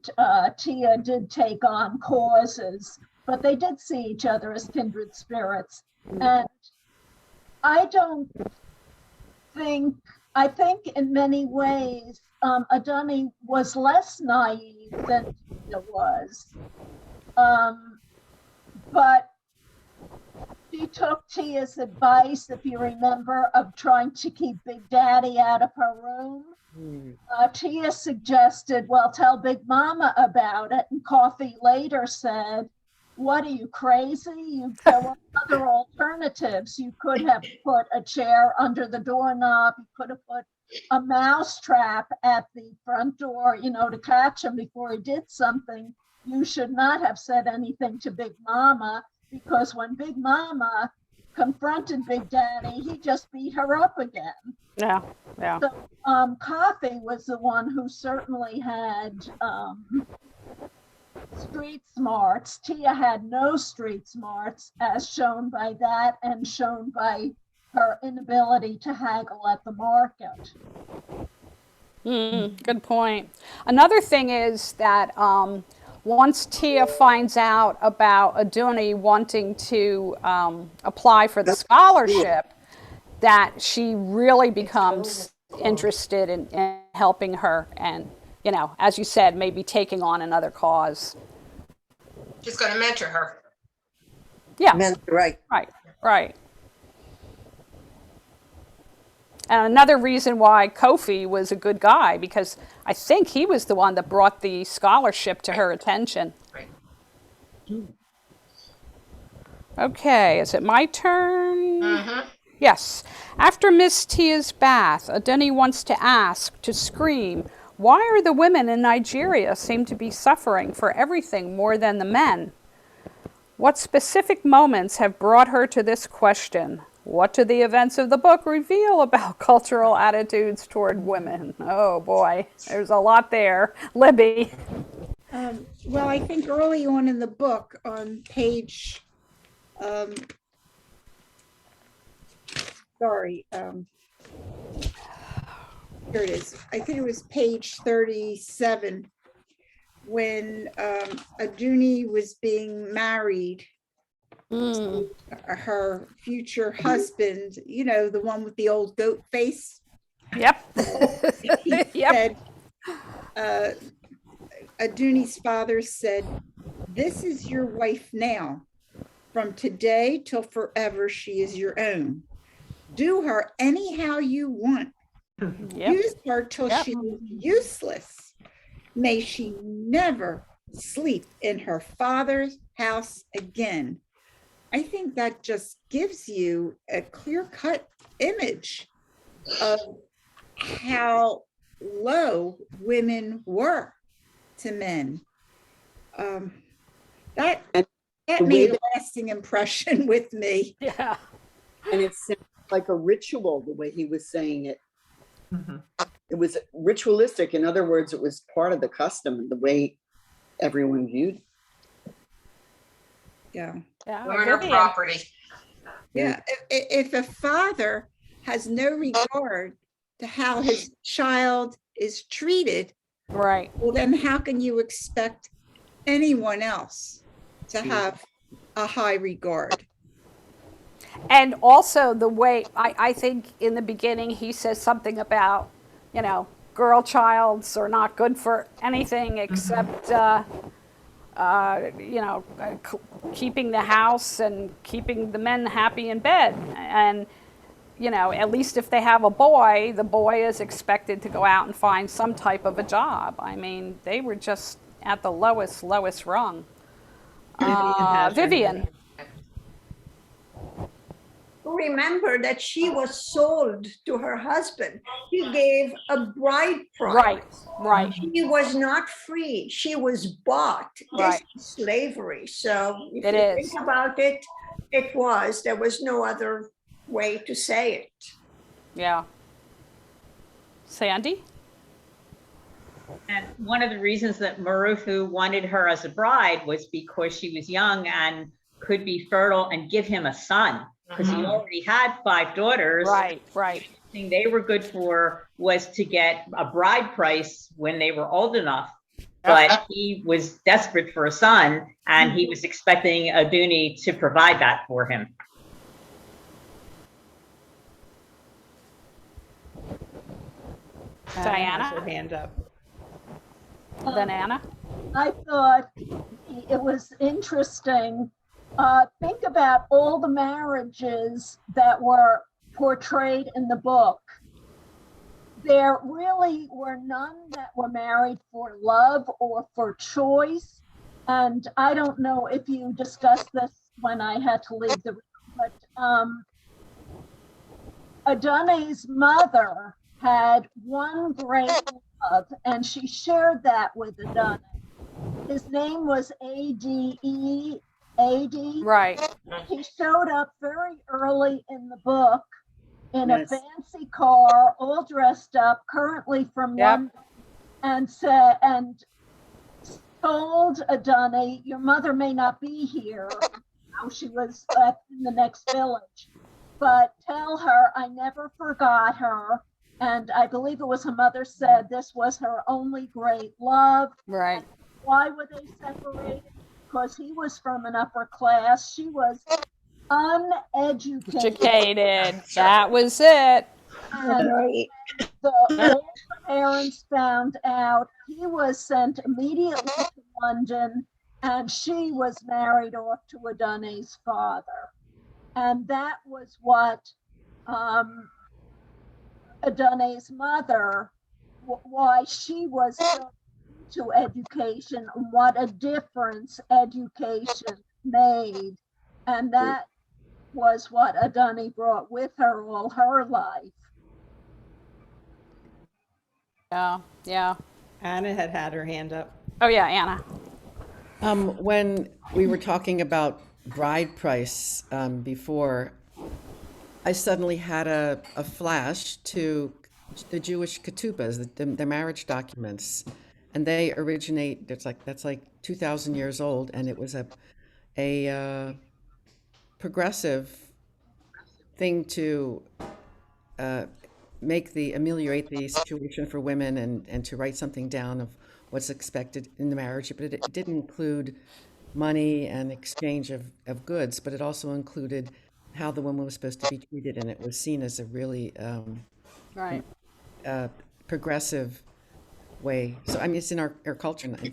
S6: Tia did take on causes, but they did see each other as kindred spirits. And I think in many ways, Adani was less naive than Tia was. But she took Tia's advice, if you remember, of trying to keep Big Daddy out of her room. Tia suggested, well, tell Big Mama about it. And Coffee later said, what are you, crazy? There were other alternatives. You could have put a chair under the doorknob. You could have put a mouse trap at the front door, to catch him before he did something. You should not have said anything to Big Mama, because when Big Mama confronted Big Daddy, he just beat her up again.
S1: Yeah.
S6: So Coffee was the one who certainly had street smarts. Tia had no street smarts, as shown by that and shown by her inability to haggle at the market.
S1: Good point. Another thing is that once Tia finds out about Aduni wanting to apply for the scholarship, that she really becomes interested in helping her and, you know, as you said, maybe taking on another cause.
S3: She's going to mentor her.
S1: Yeah.
S18: Right.
S1: Right. And another reason why Kofi was a good guy, because I think he was the one that brought the scholarship to her attention.
S3: Right.
S1: Okay, is it my turn?
S3: Mm-hmm.
S1: Yes. After Miss Tia's bath, Adeni wants to ask, to scream, why are the women in Nigeria seem to be suffering for everything more than the men? What specific moments have brought her to this question? What do the events of the book reveal about cultural attitudes toward women? Oh boy, there's a lot there. Libby.
S17: Well, I think early on in the book, on page, here it is. I think it was page 37, when Aduni was being married to her future husband, you know, the one with the old goat face.
S1: Yep.
S17: He said, Aduni's father said, "This is your wife now. From today till forever, she is your own. Do her anyhow you want. Use her till she is useless. May she never sleep in her father's house again." I think that just gives you a clear-cut image of how low women were to men. That made a lasting impression with me.
S1: Yeah.
S7: And it sounds like a ritual, the way he was saying it. It was ritualistic. In other words, it was part of the custom, the way everyone viewed.
S17: Yeah.
S3: Women are property.
S17: Yeah. If a father has no regard to how his child is treated,
S1: right,
S17: well, then how can you expect anyone else to have a high regard?
S1: And also the way, I think in the beginning he says something about, you know, girl childs are not good for anything except, you know, keeping the house and keeping the men happy in bed. And, you know, at least if they have a boy, the boy is expected to go out and find some type of a job. I mean, they were just at the lowest rung. Vivian.
S12: Remember that she was sold to her husband. He gave a bride price.
S1: Right.
S12: She was not free. She was bought. This is slavery. So if you think about it, there was no other way to say it.
S1: Yeah. Sandy?
S14: And one of the reasons that Marufu wanted her as a bride was because she was young and could be fertile and give him a son, because he already had 5 daughters.
S1: Right.
S14: The thing they were good for was to get a bride price when they were old enough. But he was desperate for a son, and he was expecting Aduni to provide that for him.
S1: Diana?
S2: Has her hand up.
S1: Then Anna?
S6: I thought it was interesting. Think about all the marriages that were portrayed in the book. There really were none that were married for love or for choice. And I don't know if you discussed this when I had to leave the room, but Adoni's mother had one great love, and she shared that with Adoni. His name was A.D.E.
S1: Right.
S6: He showed up very early in the book in a fancy car, all dressed up, currently from London, and said, and told Adoni, "Your mother may not be here." Now she was in the next village, but tell her I never forgot her, And I believe it was her mother said this was her only great love.
S1: Right.
S6: Why were they separated? Because he was from an upper class. She was uneducated.
S1: Educated. That was it.
S6: And
S18: Right.
S6: the older parents found out, he was sent immediately to London, and she was married off to Adunni's father. And that was what Adunni's mother, why she was so into education, and what a difference education made. And that was what Adunni brought with her all her life.
S1: Yeah, yeah.
S2: Anna had her hand up.
S1: Oh, yeah, Anna.
S10: When we were talking about bride price before, I suddenly had a flash to the Jewish ketubas, the marriage documents, and they originate. That's like 2,000 years old, and it was a progressive thing to ameliorate the situation for women and to write something down of what's expected in the marriage. But it didn't include money and exchange of goods, but it also included how the woman was supposed to be treated, and it was seen as a really
S1: Right.
S10: progressive way. So I mean, it's in our culture, and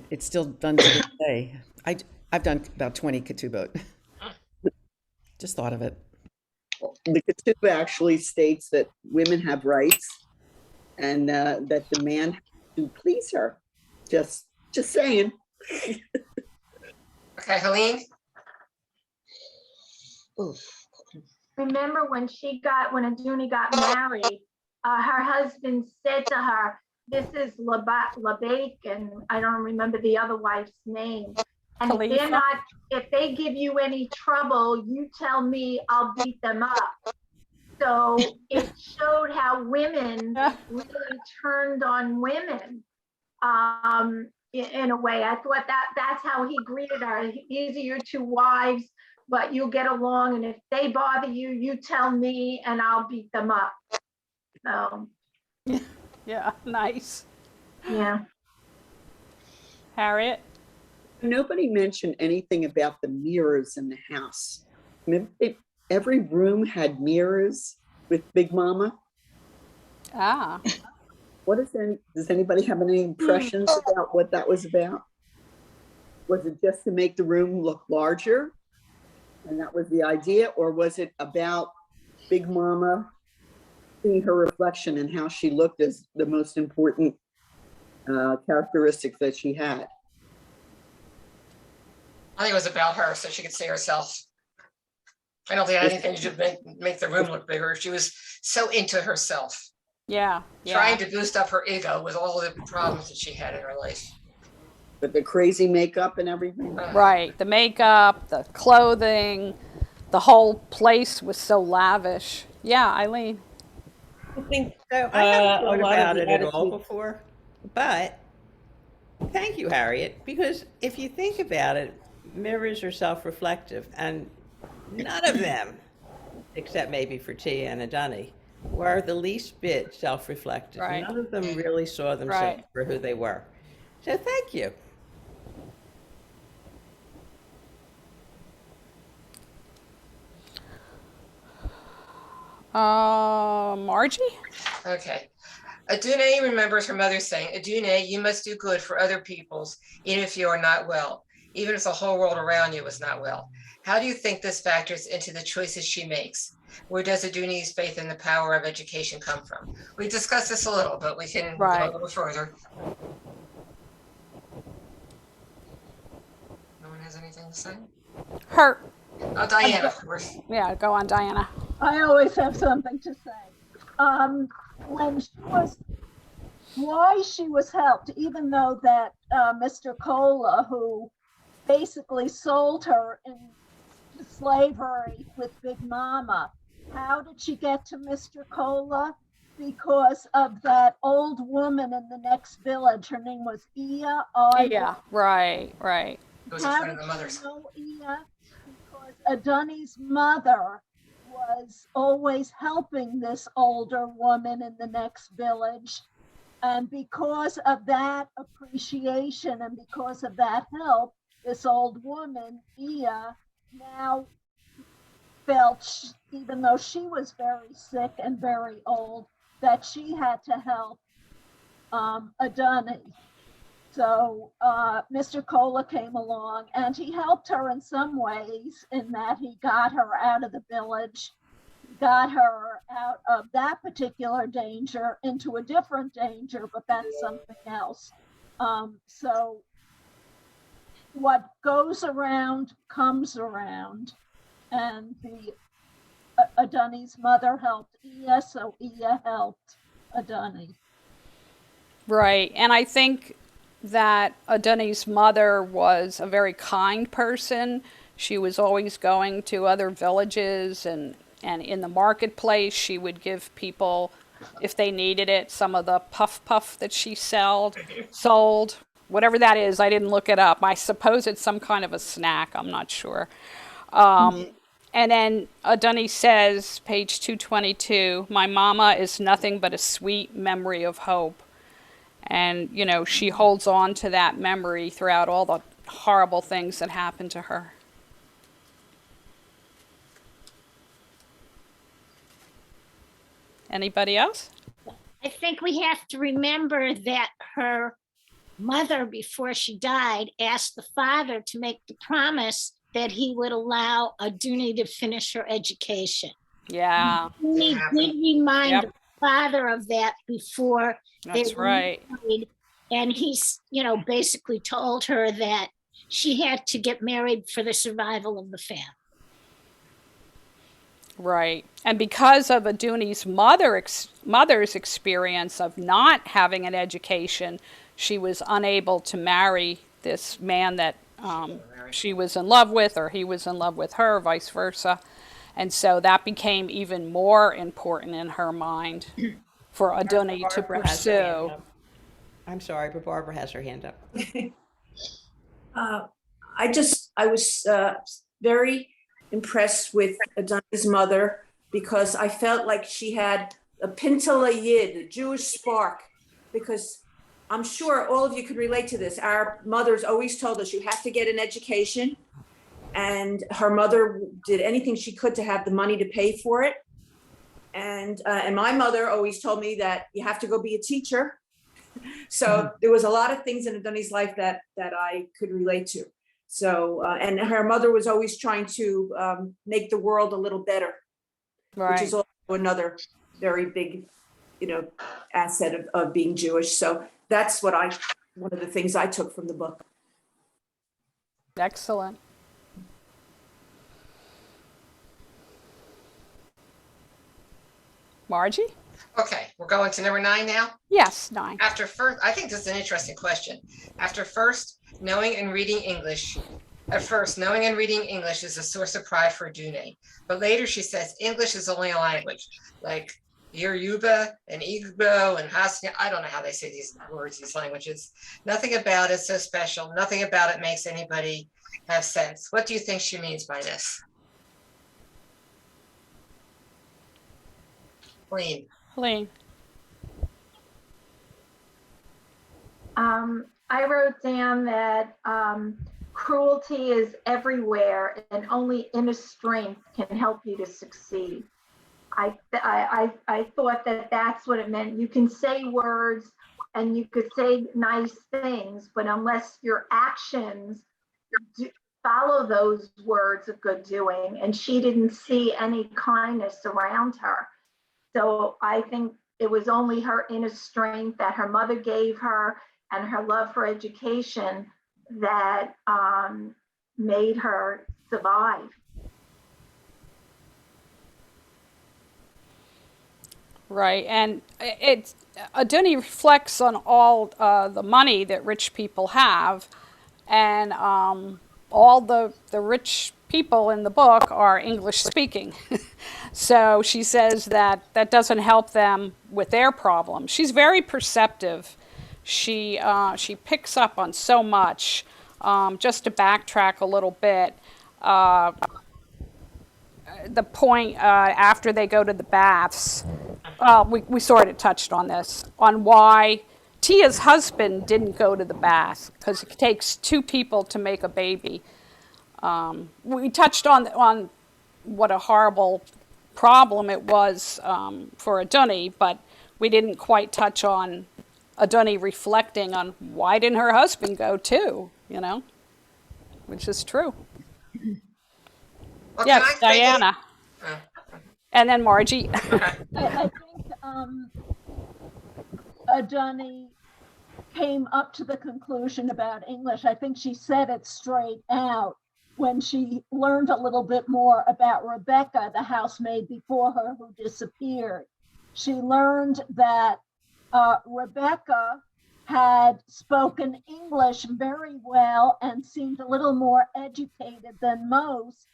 S10: it's still done to this day. I've done about 20 ketubot. Just thought of it.
S7: The ketubah actually states that women have rights and that the man has to please her. Just saying.
S3: Okay, Helene?
S4: Remember when Aduni got married, her husband said to her, "This is Labake," and I don't remember the other wife's name. And if they give you any trouble, you tell me, I'll beat them up. So it showed how women really turned on women in a way. I thought that's how he greeted her. These are your two wives, but you'll get along. And if they bother you, you tell me and I'll beat them up. So.
S1: Yeah, nice.
S4: Yeah.
S1: Harriet?
S7: Nobody mentioned anything about the mirrors in the house. Every room had mirrors with Big Mama.
S1: Ah.
S7: Does anybody have any impressions about what that was about? Was it just to make the room look larger? And that was the idea? Or was it about Big Mama seeing her reflection and how she looked as the most important characteristic that she had?
S3: I think it was about her, so she could see herself. I don't think it had anything to make the room look bigger. She was so into herself.
S1: Yeah.
S3: Trying to boost up her ego with all the problems that she had in her life.
S7: But the crazy makeup and everything?
S1: Right. The makeup, the clothing, the whole place was so lavish. Yeah, Eileen.
S2: I think so. I haven't thought
S20: a lot
S2: about
S20: of
S2: it
S20: the
S2: at all
S20: attitude-
S2: before, but thank you, Harriet, because if you think about it, mirrors are self-reflective, and none of them, except maybe for Tia and Adunni, were the least bit self-reflective.
S1: Right.
S2: None of them really saw themselves
S1: Right.
S2: for who they were. So thank you.
S1: Margie?
S3: Okay. Adune remembers her mother saying, "Adune, you must do good for other peoples, even if you are not well, even if the whole world around you is not well." How do you think this factors into the choices she makes? Where does Adune's faith in the power of education come from? We discussed this a little, but we can go a little further. No one has anything to say?
S1: Her.
S3: Oh, Diana, of course.
S1: Yeah, go on, Diana.
S6: I always have something to say. Why she was helped, even though that Mr. Cola, who basically sold her into slavery with Big Mama, how did she get to Mr. Cola? Because of that old woman in the next village. Her name was Ia.
S1: Yeah, right.
S3: It was a
S6: How
S3: friend of
S6: did
S3: the mother's.
S6: she know Ia? Because Adunni's mother was always helping this older woman in the next village. And because of that appreciation and because of that help, this old woman, Ia, now felt, even though she was very sick and very old, that she had to help Adani. So Mr. Cola came along and he helped her in some ways in that he got her out of the village, got her out of that particular danger into a different danger, but that's something else. So what goes around comes around, and the Adani's mother helped Ia, so Ia helped Adani.
S1: Right. And I think that Aduni's mother was a very kind person. She was always going to other villages, and in the marketplace she would give people, if they needed it, some of the puff that she sold, whatever that is. I didn't look it up. I suppose it's some kind of a snack. I'm not sure. And then Aduni says, page 222, my mama is nothing but a sweet memory of hope. And, you know, she holds on to that memory throughout all the horrible things that happened to her. Anybody else?
S9: I think we have to remember that her mother, before she died, asked the father to make the promise that he would allow Aduni to finish her education.
S1: Yeah.
S9: He did remind the father of that before
S1: That's right.
S9: married, and he's, you know, basically told her that she had to get married for the survival of the family.
S1: Right. And because of Aduni's mother's experience of not having an education, she was unable to marry this man that she was in love with, or he was in love with her, vice versa. And so that became even more important in her mind for Aduni to
S2: Barbara has her hand
S1: pursue.
S2: up. I'm sorry, but Barbara has her hand up.
S20: I was very impressed with Adani's mother because I felt like she had a Pinta Yid, a Jewish spark, because I'm sure all of you could relate to this. Our mothers always told us you have to get an education, and her mother did anything she could to have the money to pay for it. And my mother always told me that you have to go be a teacher. So there was a lot of things in Aduni's life that I could relate to. So, and her mother was always trying to make the world a little better, which is also another very big, you know, asset of being Jewish. So that's one of the things I took from the book.
S1: Excellent. Margie?
S3: Okay, we're going to number 9 now?
S1: Yes, 9.
S3: After first, I think this is an interesting question. After first knowing and reading English, at first, knowing and reading English is a source of pride for Dune. But later she says English is only a language, like Yoruba and Igbo and Hausa. I don't know how they say these words, these languages. Nothing about it so special. Nothing about it makes anybody have sense. What do you think she means by this? Helene.
S4: I wrote down that cruelty is everywhere and only inner strength can help you to succeed. I thought that that's what it meant. You can say words and you could say nice things, but unless your actions follow those words of good doing, and she didn't see any kindness around her. So I think it was only her inner strength that her mother gave her and her love for education that made her survive.
S1: Right, and Aduni reflects on all the money that rich people have, and all the rich people in the book are English speaking. So she says that doesn't help them with their problems. She's very perceptive. She picks up on so much. Just to backtrack a little bit, the point after they go to the baths. Well, we sort of touched on this, on why Tia's husband didn't go to the bath, because it takes two people to make a baby. We touched on what a horrible problem it was for Aduni, but we didn't quite touch on Aduni reflecting on why didn't her husband go too, which is true.
S3: Well,
S1: Yes,
S3: can I say
S1: Diana. And then Margie.
S6: I think Adani came up to the conclusion about English. I think she said it straight out when she learned a little bit more about Rebecca, the housemaid before her who disappeared. She learned that Rebecca had spoken English very well and seemed a little more educated than most,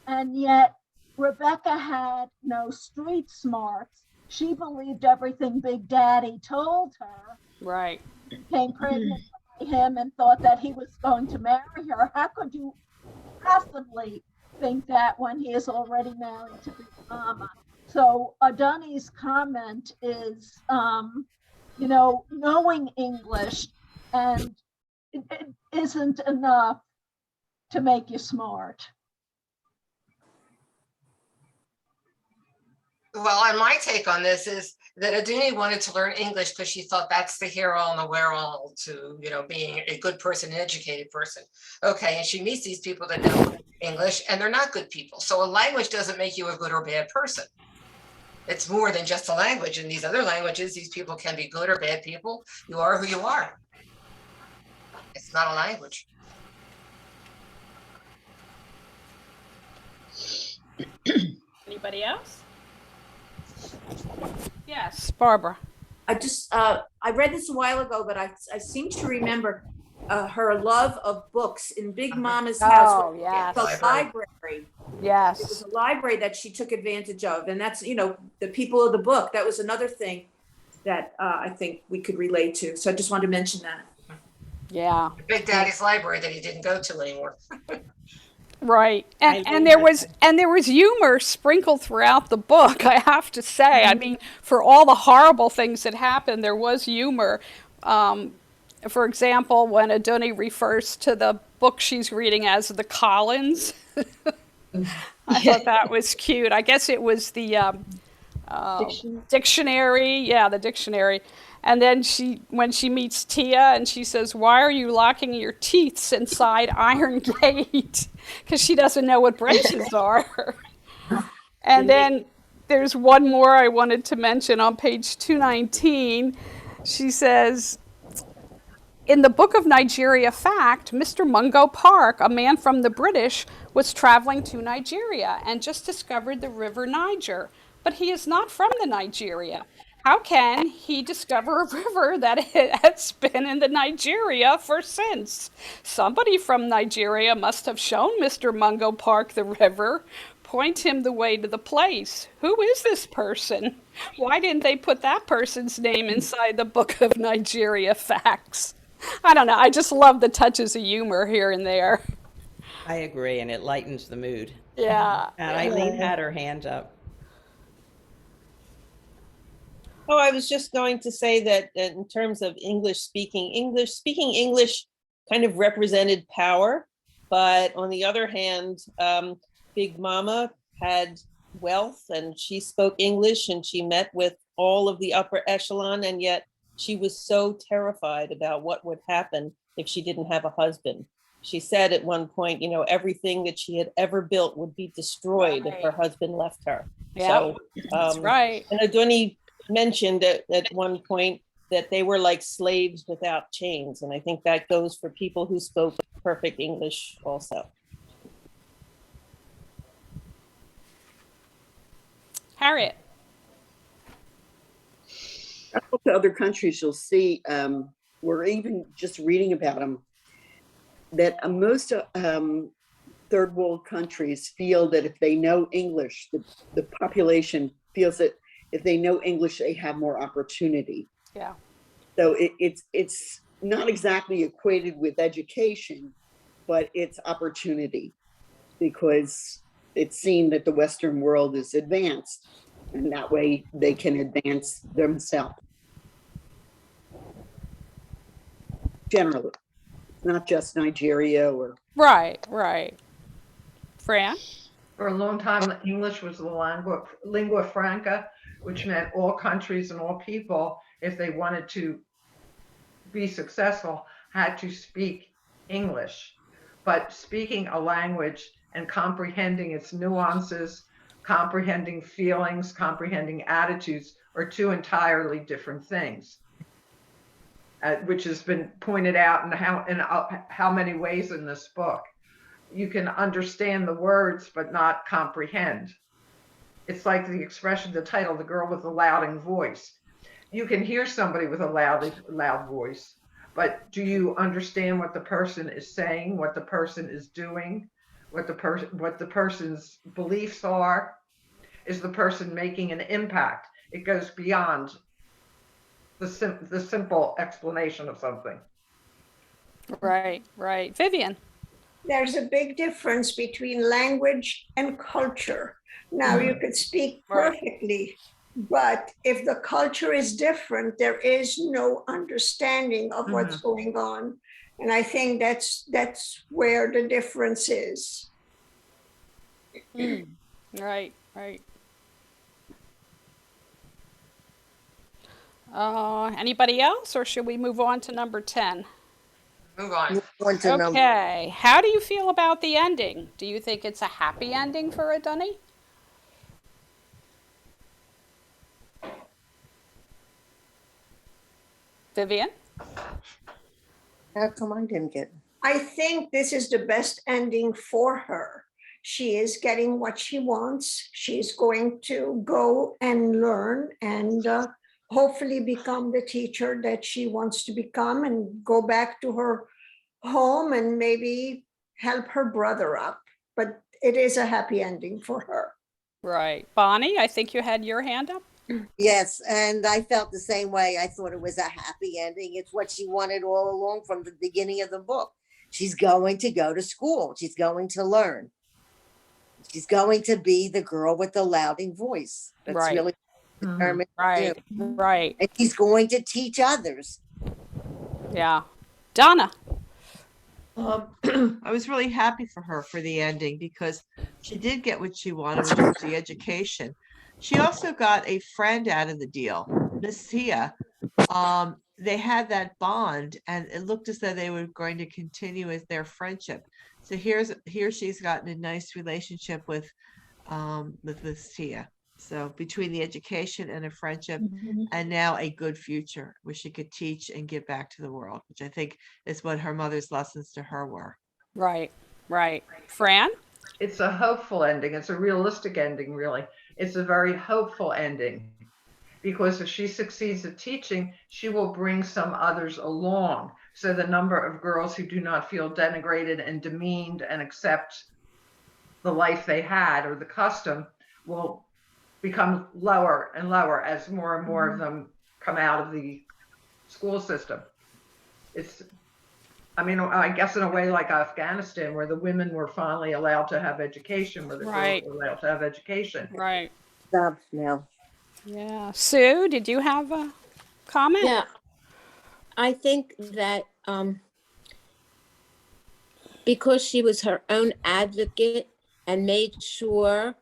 S6: and yet Rebecca had no street smarts. She believed everything Big Daddy told her.
S1: Right.
S6: Became pregnant by him and thought that he was going to marry her. How could you possibly think that when he is already married to Big Mama? So Adani's comment is, knowing English and it isn't enough to make you smart.
S3: Well, and my take on this is that Aduni wanted to learn English because she thought that's the hero and the where-all to, being a good person, an educated person. Okay, and she meets these people that know English and they're not good people. So a language doesn't make you a good or bad person. It's more than just a language. In these other languages, these people can be good or bad people. You are who you are. It's not a language.
S1: Anybody else? Yes, Barbara.
S20: I read this a while ago, but I seem to remember her love of books in Big Mama's house.
S1: Oh, yes.
S20: The library.
S1: Yes.
S20: It was a library that she took advantage of. And that's, the people of the book. That was another thing that I think we could relate to. So I just wanted to mention that.
S1: Yeah.
S3: Big Daddy's library that he didn't go to anymore.
S1: Right. And there was humor sprinkled throughout the book, I have to say. I mean, for all the horrible things that happened, there was humor. For example, when Aduni refers to the book she's reading as the Collins, I thought that was cute. I guess it was the dictionary. Yeah, the dictionary. And then when she meets Tia and she says, "Why are you locking your teeth inside Iron Gate?" Because she doesn't know what braces are. And then there's one more I wanted to mention on page 219. She says, in the Book of Nigeria fact, Mr. Mungo Park, a man from the British, was traveling to Nigeria and just discovered the river Niger. But he is not from the Nigeria. How can he discover a river that has been in the Nigeria for since? Somebody from Nigeria must have shown Mr. Mungo Park the river, point him the way to the place. Who is this person? Why didn't they put that person's name inside the Book of Nigeria facts? I don't know. I just love the touches of humor here and there.
S2: I agree, and it lightens the mood.
S1: Yeah.
S2: And Eileen had her hand up.
S21: Oh, I was just going to say that in terms of speaking English kind of represented power. But on the other hand, Big Mama had wealth and she spoke English and she met with all of the upper echelon. And yet she was so terrified about what would happen if she didn't have a husband. She said at one point, everything that she had ever built would be destroyed if her husband left her.
S1: Yeah,
S21: so,
S1: that's right.
S21: And Aduni mentioned at one point that they were like slaves without chains. And I think that goes for people who spoke perfect English also.
S1: Harriet.
S7: To other countries, you'll see, we're even just reading about them, that most third world countries feel that if they know English, the population feels that if they know English, they have more opportunity.
S1: Yeah.
S7: So it's not exactly equated with education, but it's opportunity, because it's seen that the Western world is advanced, and that way they can advance themselves. Generally, not just Nigeria or.
S1: Right, right. Fran?
S5: For a long time, English was the lingua franca, which meant all countries and all people, if they wanted to be successful, had to speak English. But speaking a language and comprehending its nuances, comprehending feelings, comprehending attitudes are two entirely different things, which has been pointed out in how many ways in this book. You can understand the words, but not comprehend. It's like the expression, the title, The Girl with the Louding Voice. You can hear somebody with a loud voice, but do you understand what the person is saying, what the person is doing, what the person's beliefs are? Is the person making an impact? It goes beyond the simple explanation of something.
S1: Right, right. Vivian?
S12: There's a big difference between language and culture. Now, you could speak perfectly, but if the culture is different, there is no understanding of what's going on. And I think that's where the difference is.
S1: Right, right. Anybody else, or should we move on to number 10?
S3: Move on.
S1: Okay. How do you feel about the ending? Do you think it's a happy ending for Dunny? Vivian?
S18: How come I didn't get?
S12: I think this is the best ending for her. She is getting what she wants. She's going to go and learn and hopefully become the teacher that she wants to become and go back to her home and maybe help her brother up. But it is a happy ending for her.
S1: Right. Bonnie, I think you had your hand up.
S18: Yes, and I felt the same way. I thought it was a happy ending. It's what she wanted all along from the beginning of the book. She's going to go to school. She's going to learn. She's going to be the girl with the louding voice. That's really determined to do.
S1: Right.
S18: And she's going to teach others.
S1: Yeah. Donna?
S16: I was really happy for her for the ending because she did get what she wanted, which was the education. She also got a friend out of the deal, Miss Tia. They had that bond, and it looked as though they were going to continue with their friendship. So here she's gotten a nice relationship with Miss Tia. So between the education and a friendship, and now a good future where she could teach and give back to the world, which I think is what her mother's lessons to her were.
S1: Right, right. Fran?
S5: It's a hopeful ending. It's a realistic ending, really. It's a very hopeful ending because if she succeeds at teaching, she will bring some others along. So the number of girls who do not feel denigrated and demeaned and accept the life they had or the custom will become lower and lower as more and more of them come out of the school system. I guess in a way like Afghanistan, where the women were finally allowed to have education, where the girls were allowed to have education.
S1: Right.
S18: Stop now.
S1: Yeah. Sue, did you have a comment?
S8: Yeah. I think that because she was her own advocate and made sure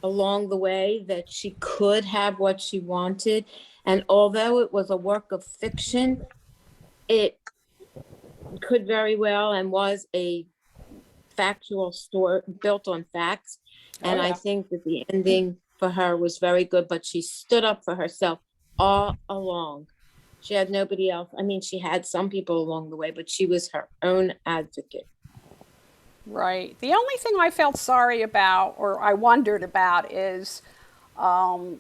S8: along the way that she could have what she wanted, and although it was a work of fiction, it could very well and was a factual story built on facts. And I think that the ending for her was very good, but she stood up for herself all along. She had nobody else. I mean, she had some people along the way, but she was her own advocate.
S1: Right. The only thing I felt sorry about, or I wondered about, is how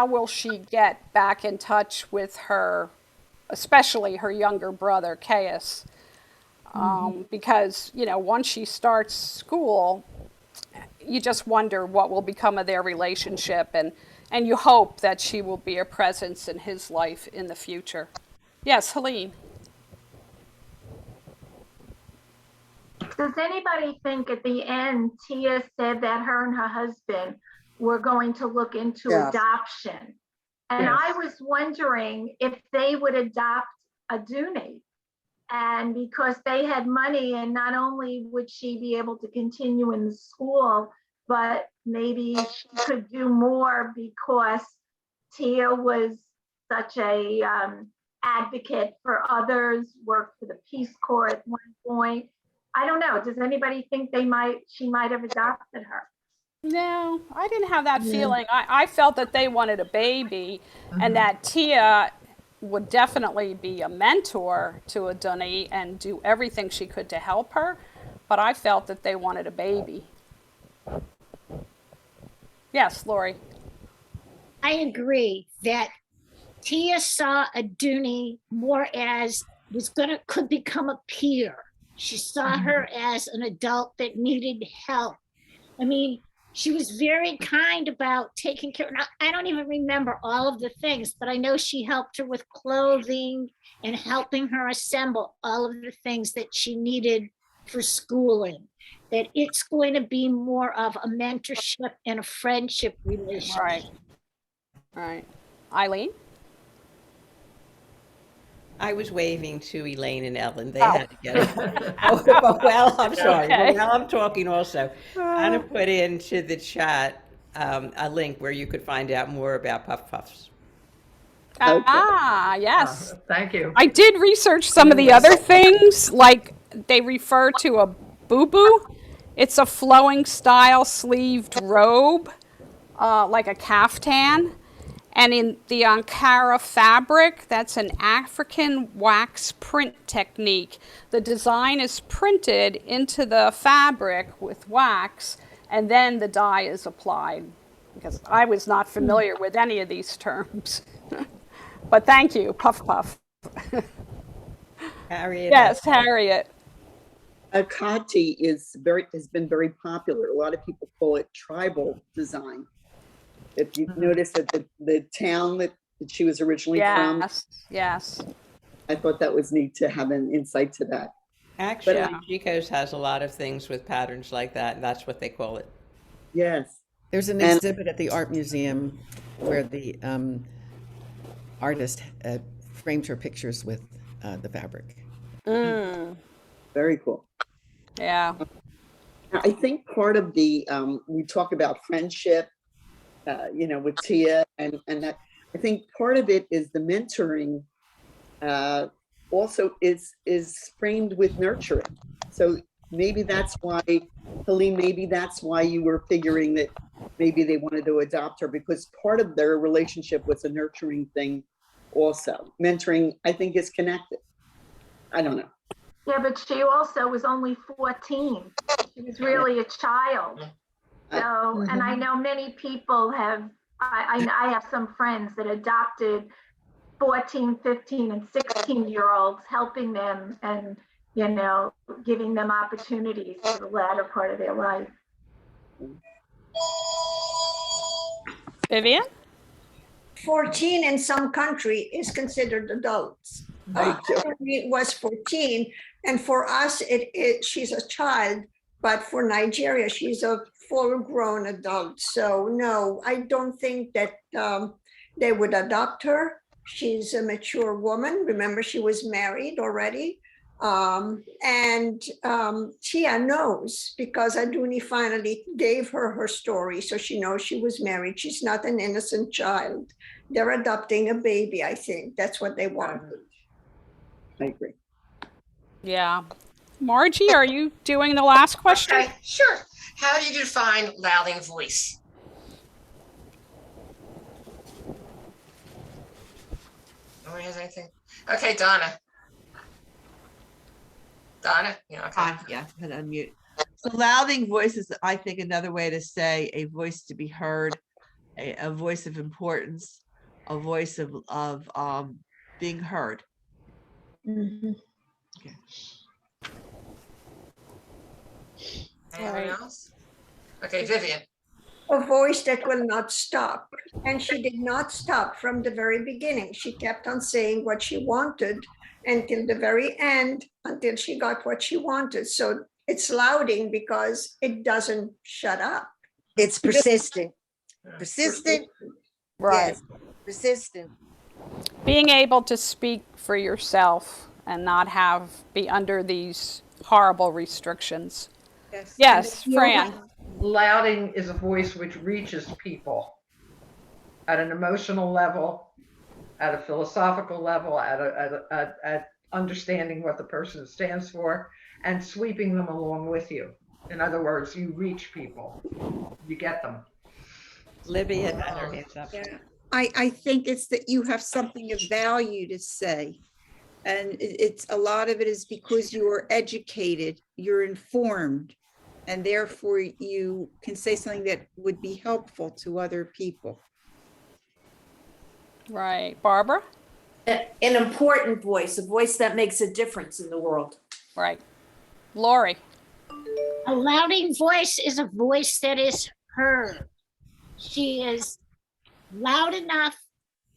S1: will she get back in touch with her, especially her younger brother, Caius? Because, once she starts school, you just wonder what will become of their relationship, and you hope that she will be a presence in his life in the future. Yes, Helene.
S4: Does anybody think at the end, Tia said that her and her husband were going to look into
S7: Yes.
S4: adoption? And
S5: Yes.
S4: I was wondering if they would adopt Aduni. And because they had money, and not only would she be able to continue in the school, but maybe she could do more because Tia was such a advocate for others, worked for the Peace Corps at one point. I don't know. Does anybody think she might have adopted her?
S1: No, I didn't have that feeling. I felt that they wanted a baby and that Tia would definitely be a mentor to Aduni and do everything she could to help her. But I felt that they wanted a baby. Yes, Lori.
S9: I agree that Tia saw Aduni more as could become a peer. She saw her as an adult that needed help. I mean, she was very kind about taking care. Now, I don't even remember all of the things, but I know she helped her with clothing and helping her assemble all of the things that she needed for schooling. That it's going to be more of a mentorship and a friendship relationship.
S1: Right. Eileen?
S2: I was waving to Elaine and Ellen. They
S1: Oh.
S2: had to get it. Well, I'm sorry.
S1: Okay.
S2: Well, now I'm talking also. Anna put into the chat a link where you could find out more about Puff Puffs.
S1: Yes.
S5: Thank you.
S1: I did research some of the other things, like they refer to a boo-boo. It's a flowing style sleeved robe, like a caftan. And in the Ankara fabric, that's an African wax print technique. The design is printed into the fabric with wax, and then the dye is applied. Because I was not familiar with any of these terms. But thank you, Puff Puff.
S2: Harriet.
S1: Yes, Harriet.
S7: Akati has been very popular. A lot of people call it tribal design. If you notice that the town that she was originally from,
S1: yes.
S7: I thought that was neat to have an insight to that.
S2: Actually, Chico's has a lot of things with patterns like that, and that's what they call it.
S7: Yes.
S10: There's an exhibit at the Art Museum where the artist framed her pictures with the fabric.
S7: Very cool.
S1: Yeah.
S7: I think part of the, we talk about friendship, with Tia and that, I think part of it is the mentoring also is framed with nurturing. So maybe that's why, Helene, maybe that's why you were figuring that maybe they wanted to adopt her, because part of their relationship was a nurturing thing also. Mentoring, I think, is connected. I don't know.
S4: Yeah, but she also was only 14. She was really a child. So, and I know many people have, I have some friends that adopted 14, 15, and 16-year-olds, helping them and, giving them opportunities for the latter part of their life.
S1: Vivian?
S12: 14 in some country is considered adults. It was 14, and for us, she's a child, but for Nigeria, she's a full-grown adult. So no, I don't think that they would adopt her. She's a mature woman. Remember, she was married already. And Tia knows, because Aduni finally gave her story, so she knows she was married. She's not an innocent child. They're adopting a baby, I think. That's what they want.
S7: I agree.
S1: Yeah. Margie, are you doing the last question?
S3: Okay, sure. How do you define louding voice? Nobody has anything? Okay, Donna. Donna? Yeah, okay.
S16: Yeah, and unmute. So louding voice is, I think, another way to say a voice to be heard, a voice of importance, a voice of being heard. Okay.
S3: Anyone else? Okay, Vivian.
S12: A voice that will not stop. And she did not stop from the very beginning. She kept on saying what she wanted until the very end, until she got what she wanted. So It's louding because it doesn't shut up.
S18: It's persistent. Persistent.
S1: Right.
S18: Yes, persistent.
S1: Being able to speak for yourself and not be under these horrible restrictions.
S11: Yes.
S1: Yes,
S5: And
S1: Fran.
S5: Louding is a voice which reaches people at an emotional level, at a philosophical level, at understanding what the person stands for, and sweeping them along with you. In other words, you reach people, you get them.
S2: Libby had her hands up.
S17: Yeah. I think it's that you have something of value to say. And it's a lot of it is because you are educated, you're informed, and therefore you can say something that would be helpful to other people.
S1: Right. Barbara?
S20: An important voice, a voice that makes a difference in the world.
S1: Right. Lori?
S9: A louding voice is a voice that is heard. She is loud enough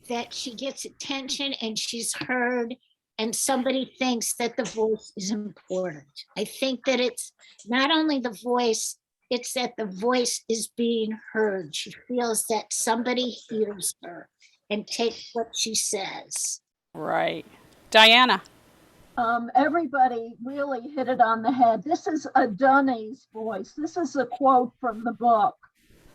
S9: that she gets attention and she's heard, and somebody thinks that the voice is important. I think that it's not only the voice, it's that the voice is being heard. She feels that somebody hears her and takes what she says.
S1: Right. Diana?
S6: Everybody really hit it on the head. This is Adunni's voice. This is a quote from the book.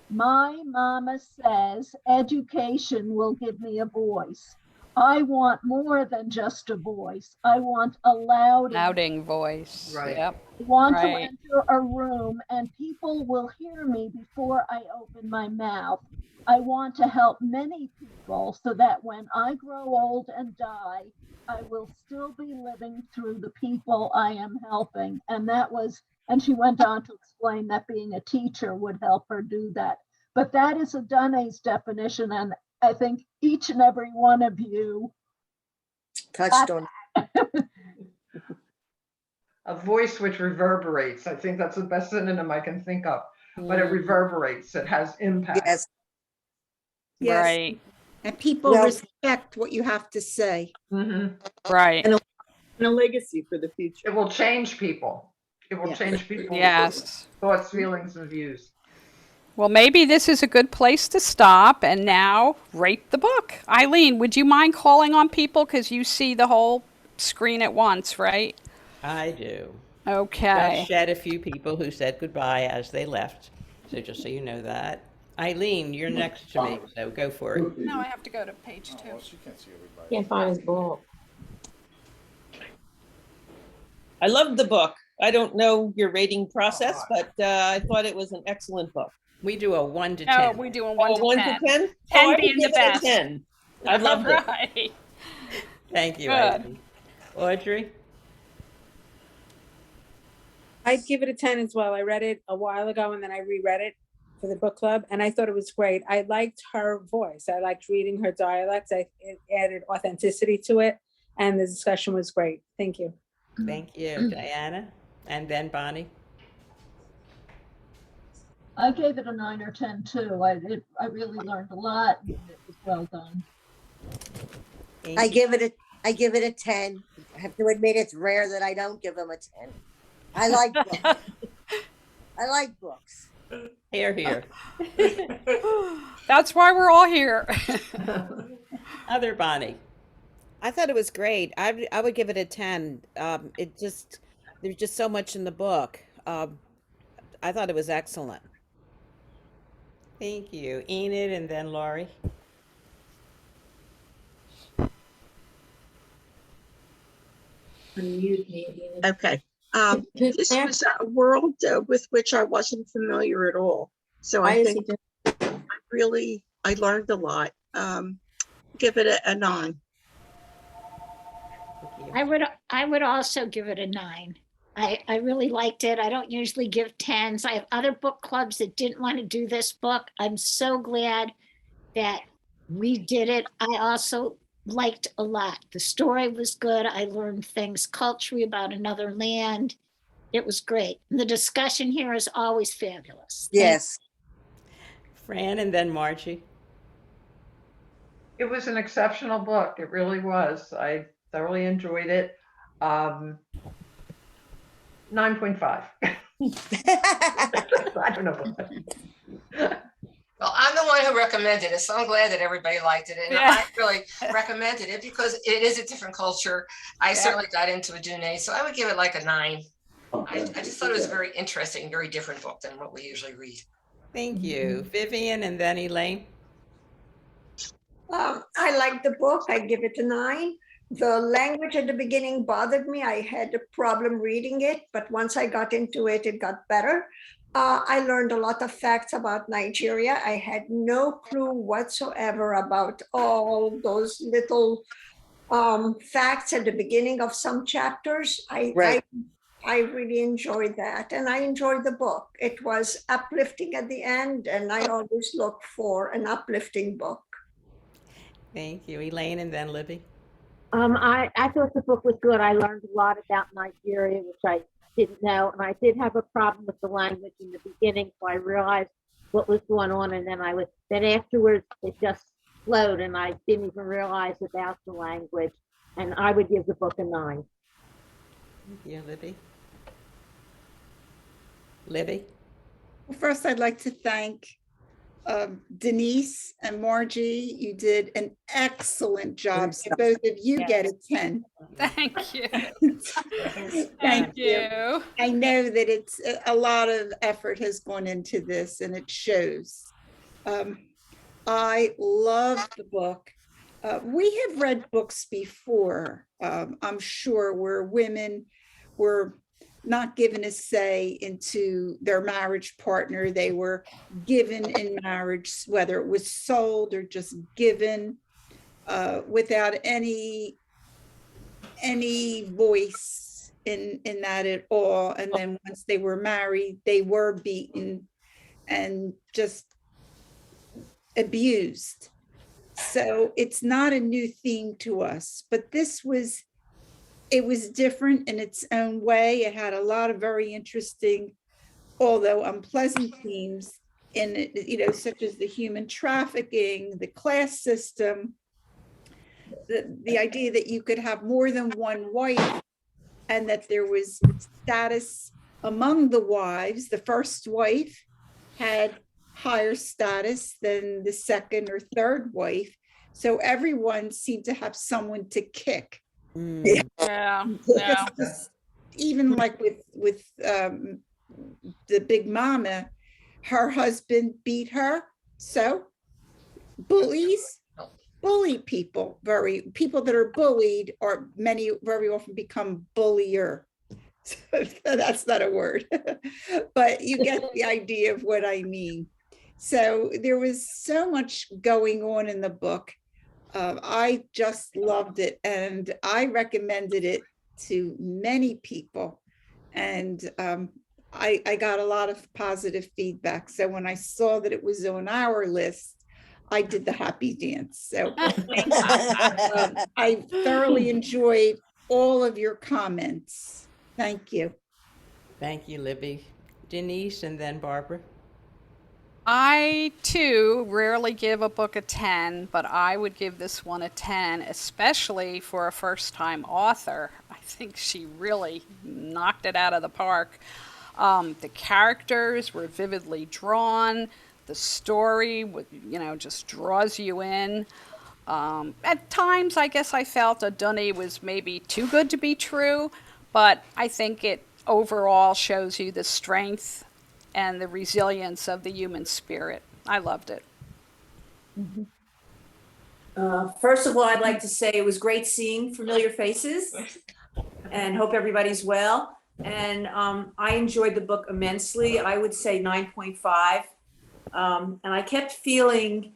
S6: My mama says education will give me a voice. I want more than just a voice. I want a
S1: Louding voice.
S5: Right.
S1: Yep.
S6: I want to
S1: Right.
S6: enter a room and people will hear me before I open my mouth. I want to help many people so that when I grow old and die, I will still be living through the people I am helping. And she went on to explain that being a teacher would help her do that. But that is Adunni's definition, and I think each and every one of you
S18: touched on.
S5: A voice which reverberates. I think that's the best synonym I can think of. But it reverberates. It has impact.
S18: Yes.
S17: Yes.
S1: Right.
S17: And people
S18: Well-
S17: respect what you have to say.
S1: Right.
S13: And a legacy for the future.
S5: It will change people. It will
S13: Yes.
S5: change people's
S1: Yes.
S5: thoughts, feelings, and views.
S1: Well, maybe this is a good place to stop and now rate the book. Eileen, would you mind calling on people? Because you see the whole screen at once, right?
S2: I do.
S1: Okay.
S2: Just shed a few people who said goodbye as they left. So just so you know that. Eileen, you're next to me, so go for it.
S1: No, I have to go to page 2.
S8: Can't find his ball.
S21: I loved the book. I don't know your rating process, but I thought it was an excellent book.
S2: We do a 1 to
S1: No,
S2: 10.
S1: we're doing 1 to
S21: 1
S1: 10.
S21: to 10?
S1: 10
S21: I
S1: being
S21: would
S1: the
S21: give it a
S1: best.
S21: 10. I loved it.
S1: Right.
S2: Thank you,
S1: Good.
S2: Eileen. Audrey?
S13: I'd give it a 10 as well. I read it a while ago and then I reread it for the book club and I thought it was great. I liked her voice. I liked reading her dialects. It added authenticity to it and the discussion was great. Thank you.
S2: Thank you, Diana. And then Bonnie?
S6: I gave it a 9 or 10 too. I really learned a lot. And it was well done.
S18: I give it a 10. I have to admit it's rare that I don't give them a 10. I like books. I like books.
S2: Here.
S1: That's why we're all here.
S2: Other Bonnie?
S11: I thought it was great. I would give it a 10. There's just so much in the book. I thought it was excellent.
S2: Thank you. Enid and then Laurie.
S22: Okay. This was a world with which I wasn't familiar at all. So I think I learned a lot. Give it a 9.
S9: I would also give it a 9. I really liked it. I don't usually give 10s. I have other book clubs that didn't want to do this book. I'm so glad that we did it. I also liked a lot. The story was good. I learned things culturally about another land. It was great. And the discussion here is always fabulous.
S18: Yes.
S2: Fran and then Margie.
S5: It was an exceptional book. It really was. I thoroughly enjoyed it. 9.5. I don't know.
S3: Well, I'm the one who recommended it, so I'm glad that everybody liked it. And
S1: Yeah.
S3: I really recommended it because it is a different culture. I certainly got into Adune, so I would give it like a 9. I just thought it was a very interesting, very different book than what we usually read.
S2: Thank you. Vivian and then Elaine.
S12: I like the book. I give it a 9. The language at the beginning bothered me. I had a problem reading it, but once I got into it, it got better. I learned a lot of facts about Nigeria. I had no clue whatsoever about all those little facts at the beginning of some chapters.
S18: Right.
S12: I really enjoyed that, and I enjoyed the book. It was uplifting at the end, and I always look for an uplifting book.
S2: Thank you. Elaine and then Libby.
S15: I thought the book was good. I learned a lot about Nigeria, which I didn't know, and I did have a problem with the language in the beginning, so I realized what was going on, and then afterwards it just flowed, and I didn't even realize about the language, and I would give the book a 9.
S2: Thank you, Libby. Libby.
S17: Well, first, I'd like to thank Denise and Margie. You did an excellent job. So both of you get a 10.
S1: Thank you.
S17: Thank you. I know that it's a lot of effort has gone into this, and it shows. I love the book. We have read books before, I'm sure, where women were not given a say into their marriage partner. They were given in marriage, whether it was sold or just given, without any voice in that at all. And then once they were married, they were beaten and just abused. So it's not a new theme to us, but it was different in its own way. It had a lot of very interesting, although unpleasant themes in it, such as the human trafficking, the class system, the idea that you could have more than one wife, and that there was status among the wives. The first wife had higher status than the second or third wife. So everyone seemed to have someone to kick.
S1: Yeah.
S17: Even like with the big mama, her husband beat her. So bullies bully people. People that are bullied are very often become bullier. So that's not a word, but you get the idea of what I mean. So there was so much going on in the book. I just loved it, and I recommended it to many people, and I got a lot of positive feedback. So when I saw that it was on our list, I did the happy dance. So I thoroughly enjoyed all of your comments. Thank you.
S2: Thank you, Libby. Denise and then Barbara.
S1: I too rarely give a book a 10, but I would give this one a 10, especially for a first-time author. I think she really knocked it out of the park. The characters were vividly drawn. The story, just draws you in. At times, I guess I felt Adune was maybe too good to be true, but I think it overall shows you the strength and the resilience of the human spirit. I loved it.
S20: First of all, I'd like to say it was great seeing familiar faces, and hope everybody's well. And I enjoyed the book immensely. I would say 9.5. And I kept feeling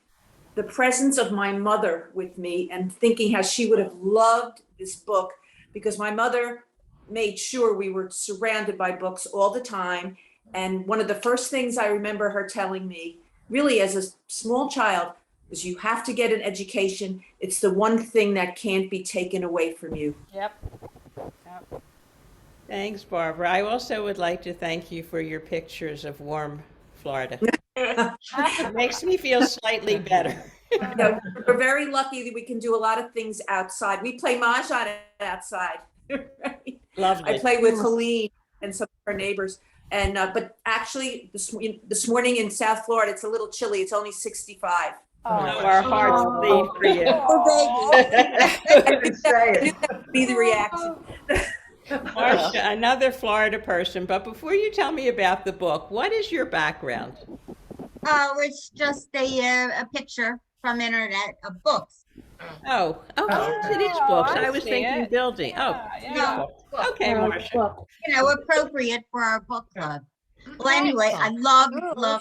S20: the presence of my mother with me and thinking how she would have loved this book, because my mother made sure we were surrounded by books all the time. And one of the first things I remember her telling me, really as a small child, was you have to get an education. It's the one thing that can't be taken away from you.
S1: Yep.
S2: Thanks, Barbara. I also would like to thank you for your pictures of warm Florida. It makes me feel slightly better.
S20: We're very lucky that we can do a lot of things outside. We play mahjong outside. Right?
S2: Lovely.
S20: I play with Helene and some of her neighbors. And but actually, this morning in South Florida, it's a little chilly. It's only 65.
S1: Oh,
S14: Our hearts bleed for you.
S20: Be the reaction.
S14: Marcia, another Florida person, but before you tell me about the book, what is your background?
S19: Oh, it's just a picture from internet of books.
S14: Oh, okay, so it is books. I was
S19: see
S14: thinking
S19: it.
S14: building. Oh, beautiful. Okay, Marcia.
S19: You know, appropriate for our book club. Well, anyway, I loved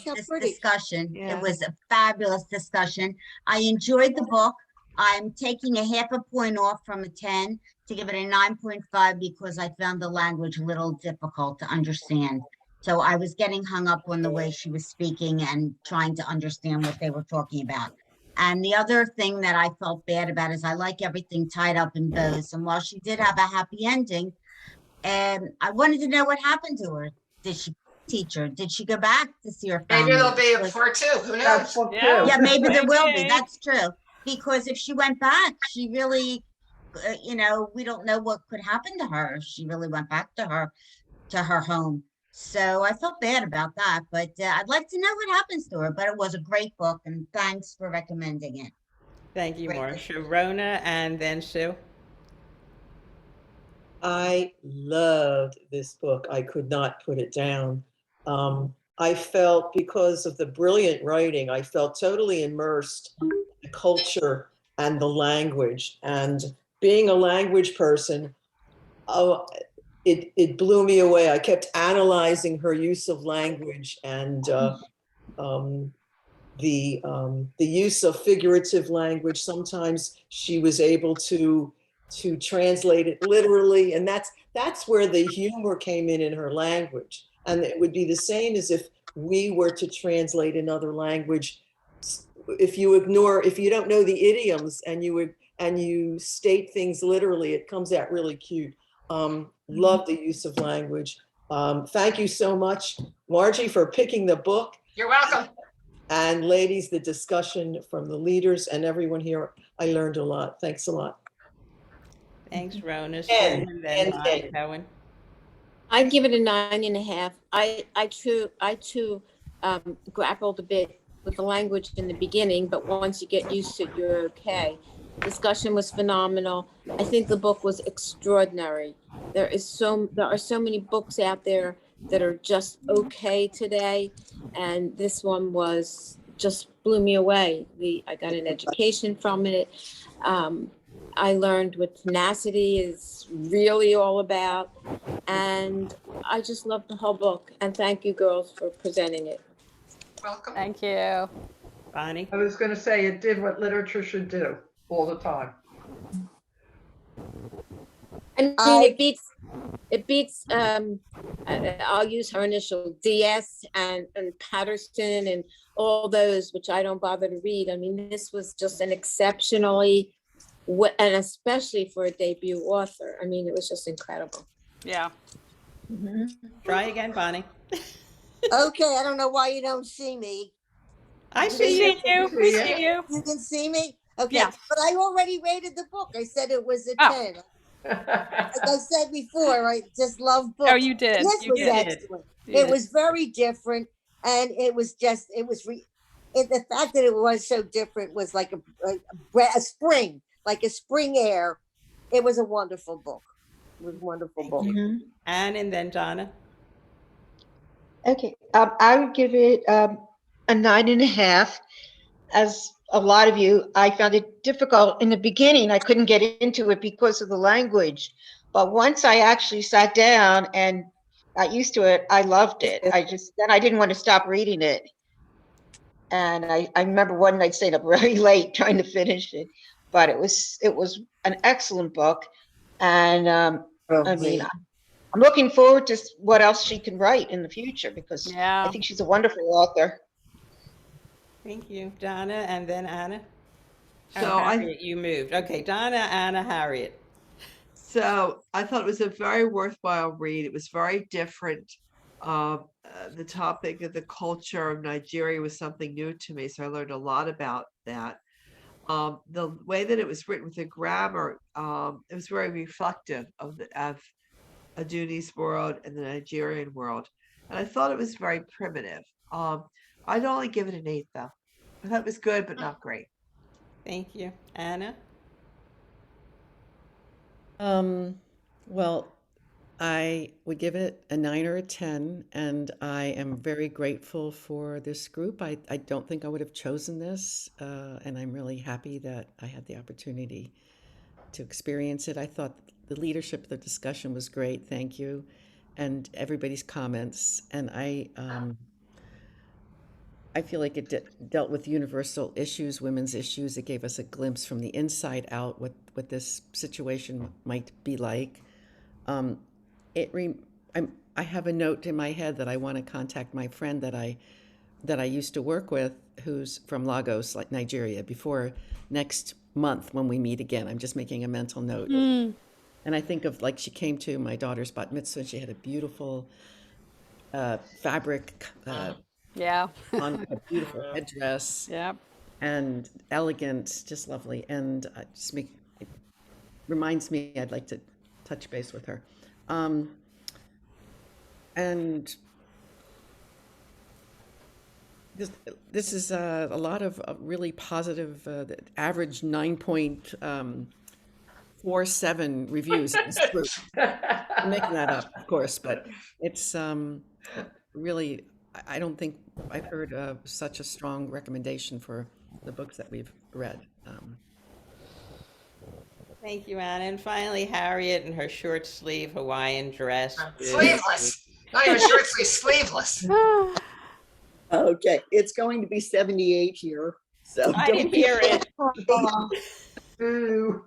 S19: this discussion. It was a fabulous discussion. I enjoyed the book. I'm taking a half a point off from a 10 to give it a 9.5 because I found the language a little difficult to understand. So I was getting hung up on the way she was speaking and trying to understand what they were talking about. And the other thing that I felt bad about is I like everything tied up in bows. And while she did have a happy ending, I wanted to know what happened to her. Did she teach her? Did she go back to see her family?
S3: Maybe there'll be a part 2. Who knows?
S19: Yeah, maybe there will be. That's true. Because if she went back, she really, you know, we don't know what could happen to her if she really went back to her home. So I felt bad about that, but I'd like to know what happens to her. But it was a great book, and thanks for recommending it.
S14: Thank you, Marcia. Rona, and then Sue.
S23: I loved this book. I could not put it down. I felt, because of the brilliant writing, I felt totally immersed in the culture and the language. And being a language person, it blew me away. I kept analyzing her use of language and the use of figurative language. Sometimes she was able to translate it literally, and that's where the humor came in her language. And it would be the same as if we were to translate another language. If you don't know the idioms and you state things literally, it comes out really cute. Love the use of language. Thank you so much, Margie, for picking the book.
S3: You're welcome.
S23: And ladies, the discussion from the leaders and everyone here, I learned a lot. Thanks a lot.
S14: Thanks, Rona.
S23: And
S14: then Bonnie Cohen.
S8: I give it a 9.5. I too grappled a bit with the language in the beginning, but once you get used to it, you're okay. Discussion was phenomenal. I think the book was extraordinary. There are so many books out there that are just okay today, and this one just blew me away. I got an education from it. I learned what tenacity is really all about, and I just loved the whole book. And thank you, girls, for presenting it.
S3: Welcome.
S1: Thank you.
S14: Bonnie?
S5: I was going to say it did what literature should do all the time.
S8: I mean, it beats I'll use her initial, DS and Patterson and all those, which I don't bother to read. I mean, this was just an exceptionally, and especially for a debut author, I mean, it was just incredible.
S1: Yeah.
S14: Try again, Bonnie.
S18: Okay, I don't know why you don't see me.
S14: I see you.
S1: We see you.
S18: You can see me? Okay,
S1: Yeah.
S18: but I already rated the book. I said it was a 10. Like I said before, I just love books.
S1: Oh, you did.
S18: This
S1: You
S18: was
S1: did.
S18: excellent.
S1: You
S18: It
S1: did.
S18: was very different, and the fact that it was so different was like a spring, like a spring air. It was a wonderful book. It was a wonderful book.
S14: Anne and then Donna.
S24: Okay, I would give it a 9.5. As a lot of you, I found it difficult in the beginning. I couldn't get into it because of the language. But once I actually sat down and got used to it, I loved it. Then I didn't want to stop reading it. And I remember one night staying up very late trying to finish it. But it was an excellent book. And I mean, I'm looking forward to what else she can write in the future, because I think she's a wonderful author.
S14: Thank you, Donna, and then Anna.
S16: So
S14: Harriet, you moved. Okay, Donna, Anna, Harriet.
S16: So I thought it was a very worthwhile read. It was very different. The topic of the culture of Nigeria was something new to me, so I learned a lot about that. The way that it was written with the grammar, it was very reflective of Aduni's world and the Nigerian world. And I thought it was very primitive. I'd only give it an 8 though. I thought it was good, but not great.
S14: Thank you. Anna?
S4: Well, I would give it a 9 or a 10, and I am very grateful for this group. I don't think I would have chosen this, and I'm really happy that I had the opportunity to experience it. I thought the leadership of the discussion was great. Thank you. And everybody's comments. And I feel like it dealt with universal issues, women's issues. It gave us a glimpse from the inside out what this situation might be like. I have a note in my head that I want to contact my friend that I used to work with, who's from Lagos, like Nigeria, before next month when we meet again. I'm just making a mental note. And I think of, like, she came to my daughter's bat mitzvah and she had a beautiful fabric
S1: Yeah.
S4: on a beautiful headdress.
S1: Yep.
S4: And elegant, just lovely. And it reminds me I'd like to touch base with her. And this is a lot of really positive, average 9.47 reviews in this group. I'm making that up, of course, but it's really, I don't think I've heard such a strong recommendation for the books that we've read.
S14: Thank you, Anna. And finally, Harriet in her short sleeve Hawaiian dress.
S3: Sleeveless. Not even short sleeve, sleeveless.
S7: Okay, it's going to be 78 here. So
S14: I didn't hear it.
S7: Ooh.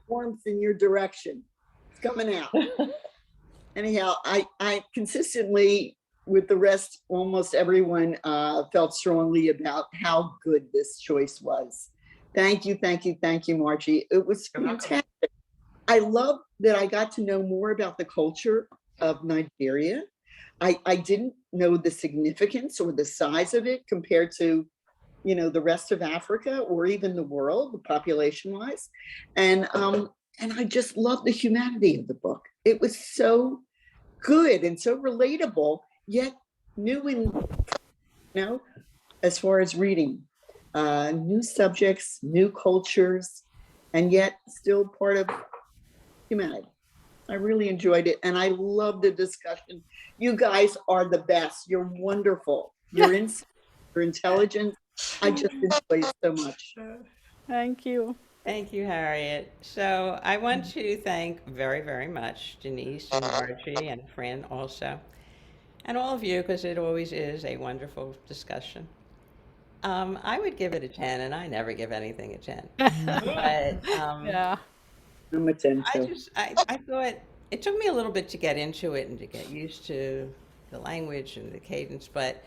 S7: Warmth in your direction. It's coming out. Anyhow, I consistently, with the rest, almost everyone felt strongly about how good this choice was. Thank you, Margie. It was fantastic. I love that I got to know more about the culture of Nigeria. I didn't know the significance or the size of it compared to, the rest of Africa or even the world, population-wise. And I just love the humanity of the book. It was so good and so relatable, yet new and, as far as reading. New subjects, new cultures, and yet still part of humanity. I really enjoyed it, and I love the discussion. You guys are the best. You're wonderful. You're intelligent. I just enjoy it so much.
S1: Thank you.
S14: Thank you, Harriet. So I want to thank very, very much Denise and Margie and Fran also, and all of you, because it always is a wonderful discussion. I would give it a 10, and I never give anything a 10. But
S1: Yeah.
S7: I'm a 10
S14: I
S7: too.
S14: I thought it took me a little bit to get into it and to get used to the language and the cadence, but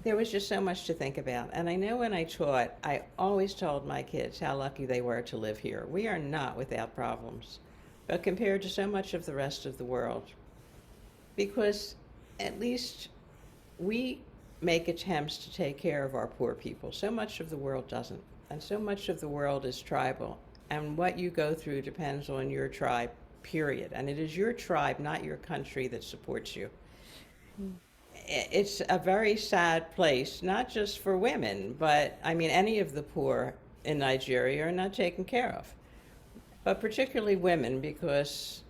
S14: there was just so much to think about. And I know when I taught, I always told my kids how lucky they were to live here. We are not without problems, but compared to so much of the rest of the world, because at least we make attempts to take care of our poor people. So much of the world doesn't. And so much of the world is tribal. And what you go through depends on your tribe, period. And it is your tribe, not your country, that supports you. It's a very sad place, not just for women, but I mean, any of the poor in Nigeria are not taken care of. But particularly women, because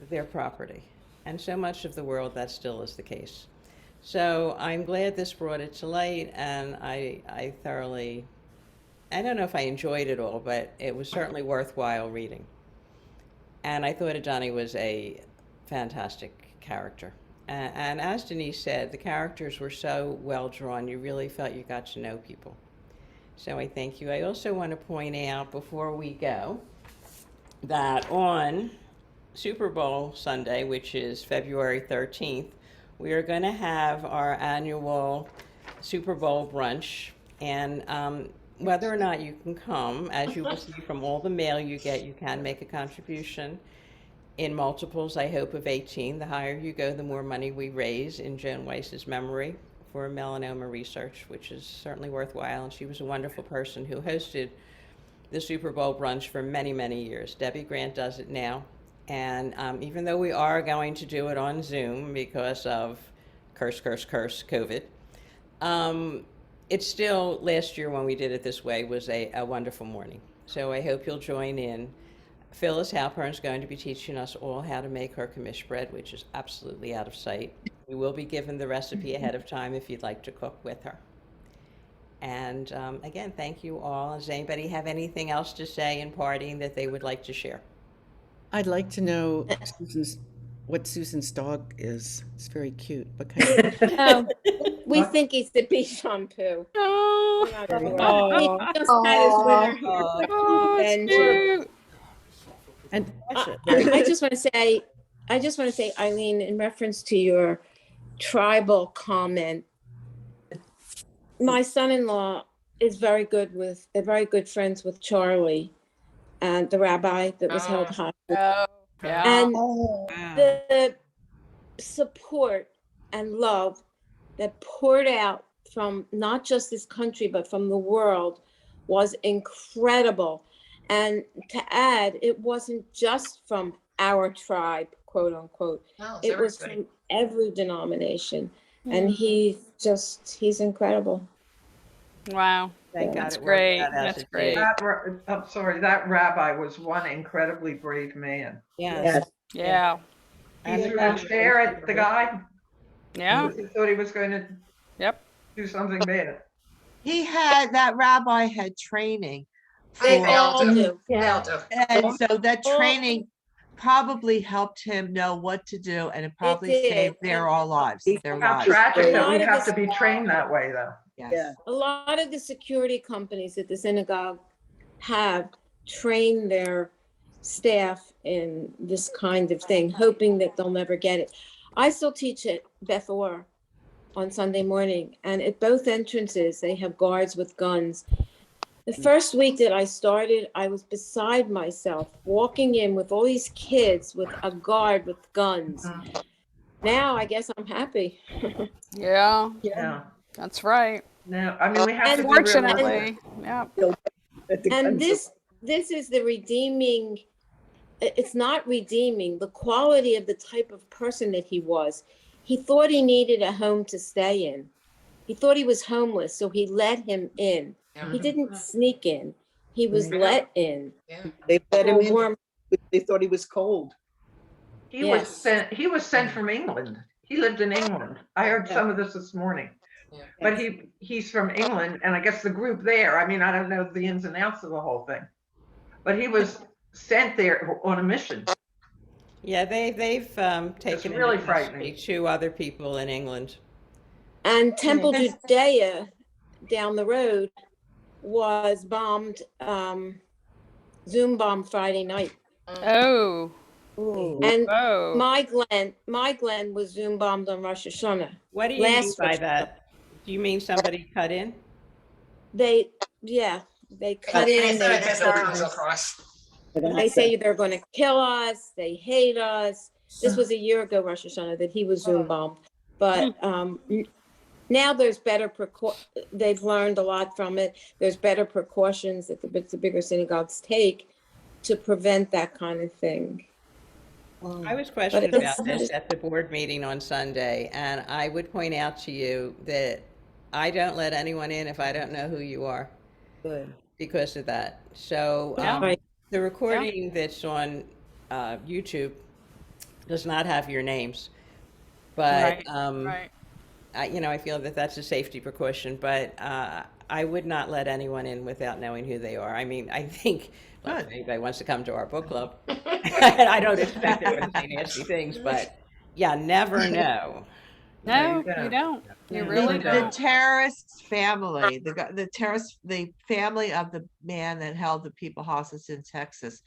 S14: they're property. And so much of the world, that still is the case. So I'm glad this brought it to light, and I thoroughly, I don't know if I enjoyed it all, but it was certainly worthwhile reading. And I thought Adani was a fantastic character. And as Denise said, the characters were so well drawn, you really felt you got to know people. So I thank you. I also want to point out before we go that on Super Bowl Sunday, which is February 13th, we are going to have our annual Super Bowl brunch. And whether or not you can come, as you will see from all the mail you get, you can make a contribution in multiples, I hope, of 18. The higher you go, the more money we raise in Joan Weiss's memory for melanoma research, which is certainly worthwhile. And she was a wonderful person who hosted the Super Bowl brunch for many, many years. Debbie Grant does it now. And even though we are going to do it on Zoom because of curse, COVID, it's still, last year when we did it this way was a wonderful morning. So I hope you'll join in. Phyllis Halpern is going to be teaching us all how to make her commish bread, which is absolutely out of sight. We will be given the recipe ahead of time if you'd like to cook with her. And again, thank you all. Does anybody have anything else to say in parting that they would like to share?
S4: I'd like to know what Susan's dog is. It's very cute. What kind of?
S8: Oh, we think he's the Bichon Poo.
S1: Oh,
S8: We're not sure. He just had his winter hair.
S4: And
S8: I just want to say, Eileen, in reference to your tribal comment, my son-in-law is very good friends with Charlie, and the rabbi that was held hostage.
S1: Oh, yeah.
S8: And the support and love that poured out from not just this country, but from the world was incredible. And to add, it wasn't just from our tribe, quote unquote.
S3: No,
S8: It was from every denomination. And he's incredible.
S1: Wow.
S14: Thank God
S1: That's
S14: it worked
S1: great.
S14: out as
S1: That's
S14: it
S1: great.
S14: did.
S5: I'm sorry, that rabbi was one incredibly brave man.
S11: Yes.
S1: Yeah.
S5: He threw a chair at the guy.
S1: Yeah.
S5: He thought he was going to do something bad.
S16: That rabbi had training.
S8: They all do.
S3: They all do.
S16: And so that training probably helped him know what to do, and it probably saved their lives.
S5: How tragic that we have to be trained that way, though.
S16: Yes.
S8: A lot of the security companies at the synagogue have trained their staff in this kind of thing, hoping that they'll never get it. I still teach at Beth Or on Sunday morning, and at both entrances, they have guards with guns. The first week that I started, I was beside myself, walking in with all these kids with a guard with guns. Now I guess I'm happy.
S1: Yeah.
S5: Yeah.
S1: That's right.
S5: No, I mean, we have to be
S1: Unfortunately, yeah.
S8: And this is the redeeming, it's not redeeming, the quality of the type of person that he was. He thought he needed a home to stay in. He thought he was homeless, so he let him in. He didn't sneak in. He was let in.
S7: They let him in. They thought he was cold.
S5: He was sent from England. He lived in England. I heard some of this morning. But he's from England, and I guess the group there, I mean, I don't know the ins and outs of the whole thing. But he was sent there on a mission.
S14: Yeah, they've taken
S5: really
S14: into
S5: frightening.
S14: 2 other people in England.
S8: And Temple Judea down the road was bombed, Zoom bombed Friday night.
S1: Oh.
S8: And my Glen was Zoom bombed on Rosh Hashanah.
S14: What do you mean by that? Do you mean somebody cut in?
S8: They cut in. They say they're going to kill us. They hate us. This was a year ago, Rosh Hashanah, that he was Zoom bombed. But now there's they've learned a lot from it. There's better precautions that the bigger synagogues take to prevent that kind of thing.
S14: I was questioned about this at the board meeting on Sunday, and I would point out to you that I don't let anyone in if I don't know who you are.
S7: Good.
S14: Because of that. So the recording that's on YouTube does not have your names, but I feel that that's a safety precaution, but I would not let anyone in without knowing who they are. I mean, I think if anybody wants to come to our book club, and I don't expect they're going to say nasty things, but never know.
S1: No, you don't. You really don't.
S16: The terrorist family, the family of the man that held the people hostage in Texas,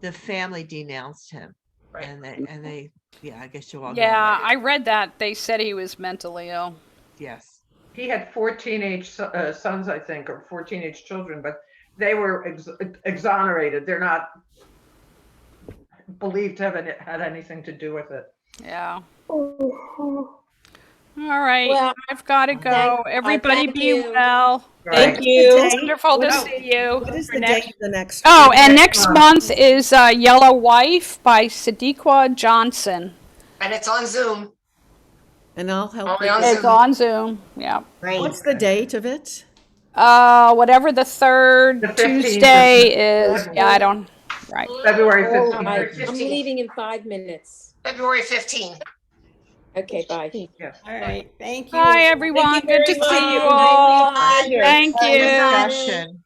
S16: the family denounced him, and they, I guess you all know.
S1: Yeah, I read that. They said he was mentally ill.
S16: Yes.
S5: He had 4 teenage sons, I think, or 4 teenage children, but they were exonerated. They're not believed to have had anything to do with it.
S1: Yeah. All right. Well, I've got to go. Everybody be well.
S5: Right.
S1: Thank you.
S11: What's the date?
S1: Wonderful to
S11: What-
S1: see you.
S11: What is
S1: for
S11: the
S1: next-
S11: date of the next?
S1: Oh, and next month is Yellow Wife by Sadiqa Johnson.
S3: And it's on Zoom.
S4: And I'll help
S3: Only
S4: with
S3: on
S4: the-
S1: It's on Zoom. Yeah.
S4: What's the date of it?
S1: Whatever the third
S5: The 15th
S1: Tuesday is. Yeah, I don't. Right.
S5: February
S8: All
S5: 15th.
S8: right, I'm
S3: 15th.
S8: leaving in 5 minutes.
S3: February 15th.
S8: Okay, bye.
S5: Yes.
S14: All right, thank you.
S1: Bye, everyone. Good to
S11: very
S1: see you
S11: much.
S1: all.
S19: Bye.
S1: Thank
S19: Bye.
S1: you.
S16: Discussion.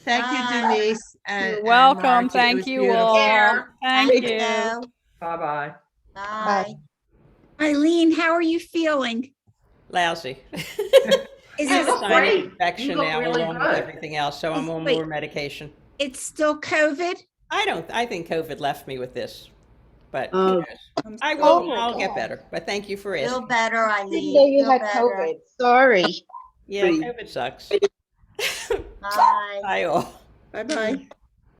S16: Thank you,
S19: Bye.
S16: Denise. And,
S1: You're welcome.
S16: Margie. It
S1: Thank
S16: was
S1: you
S16: beautiful.
S1: all.
S3: Care.
S1: Thank you.
S19: Hello.
S5: Bye-bye.
S19: Bye.
S17: Eileen, how are you feeling?
S14: Lousy.
S17: Is
S3: You
S17: it
S3: look
S14: Sinus
S3: great.
S14: infection
S3: You look
S14: now
S3: really
S14: along with
S3: good.
S14: everything else, so I'm on
S17: Wait.
S14: more medication.
S17: it's still COVID?
S14: I think COVID left me with this, but
S17: Oh.
S14: who knows? I'll get better, but thank you for
S19: Feel
S14: asking.
S19: better,
S24: Didn't know
S19: Eileen.
S24: you
S19: Feel
S24: had
S19: better.
S24: COVID. Sorry.
S14: Yeah, COVID sucks.
S19: Bye.
S14: Bye all.
S17: Bye-bye.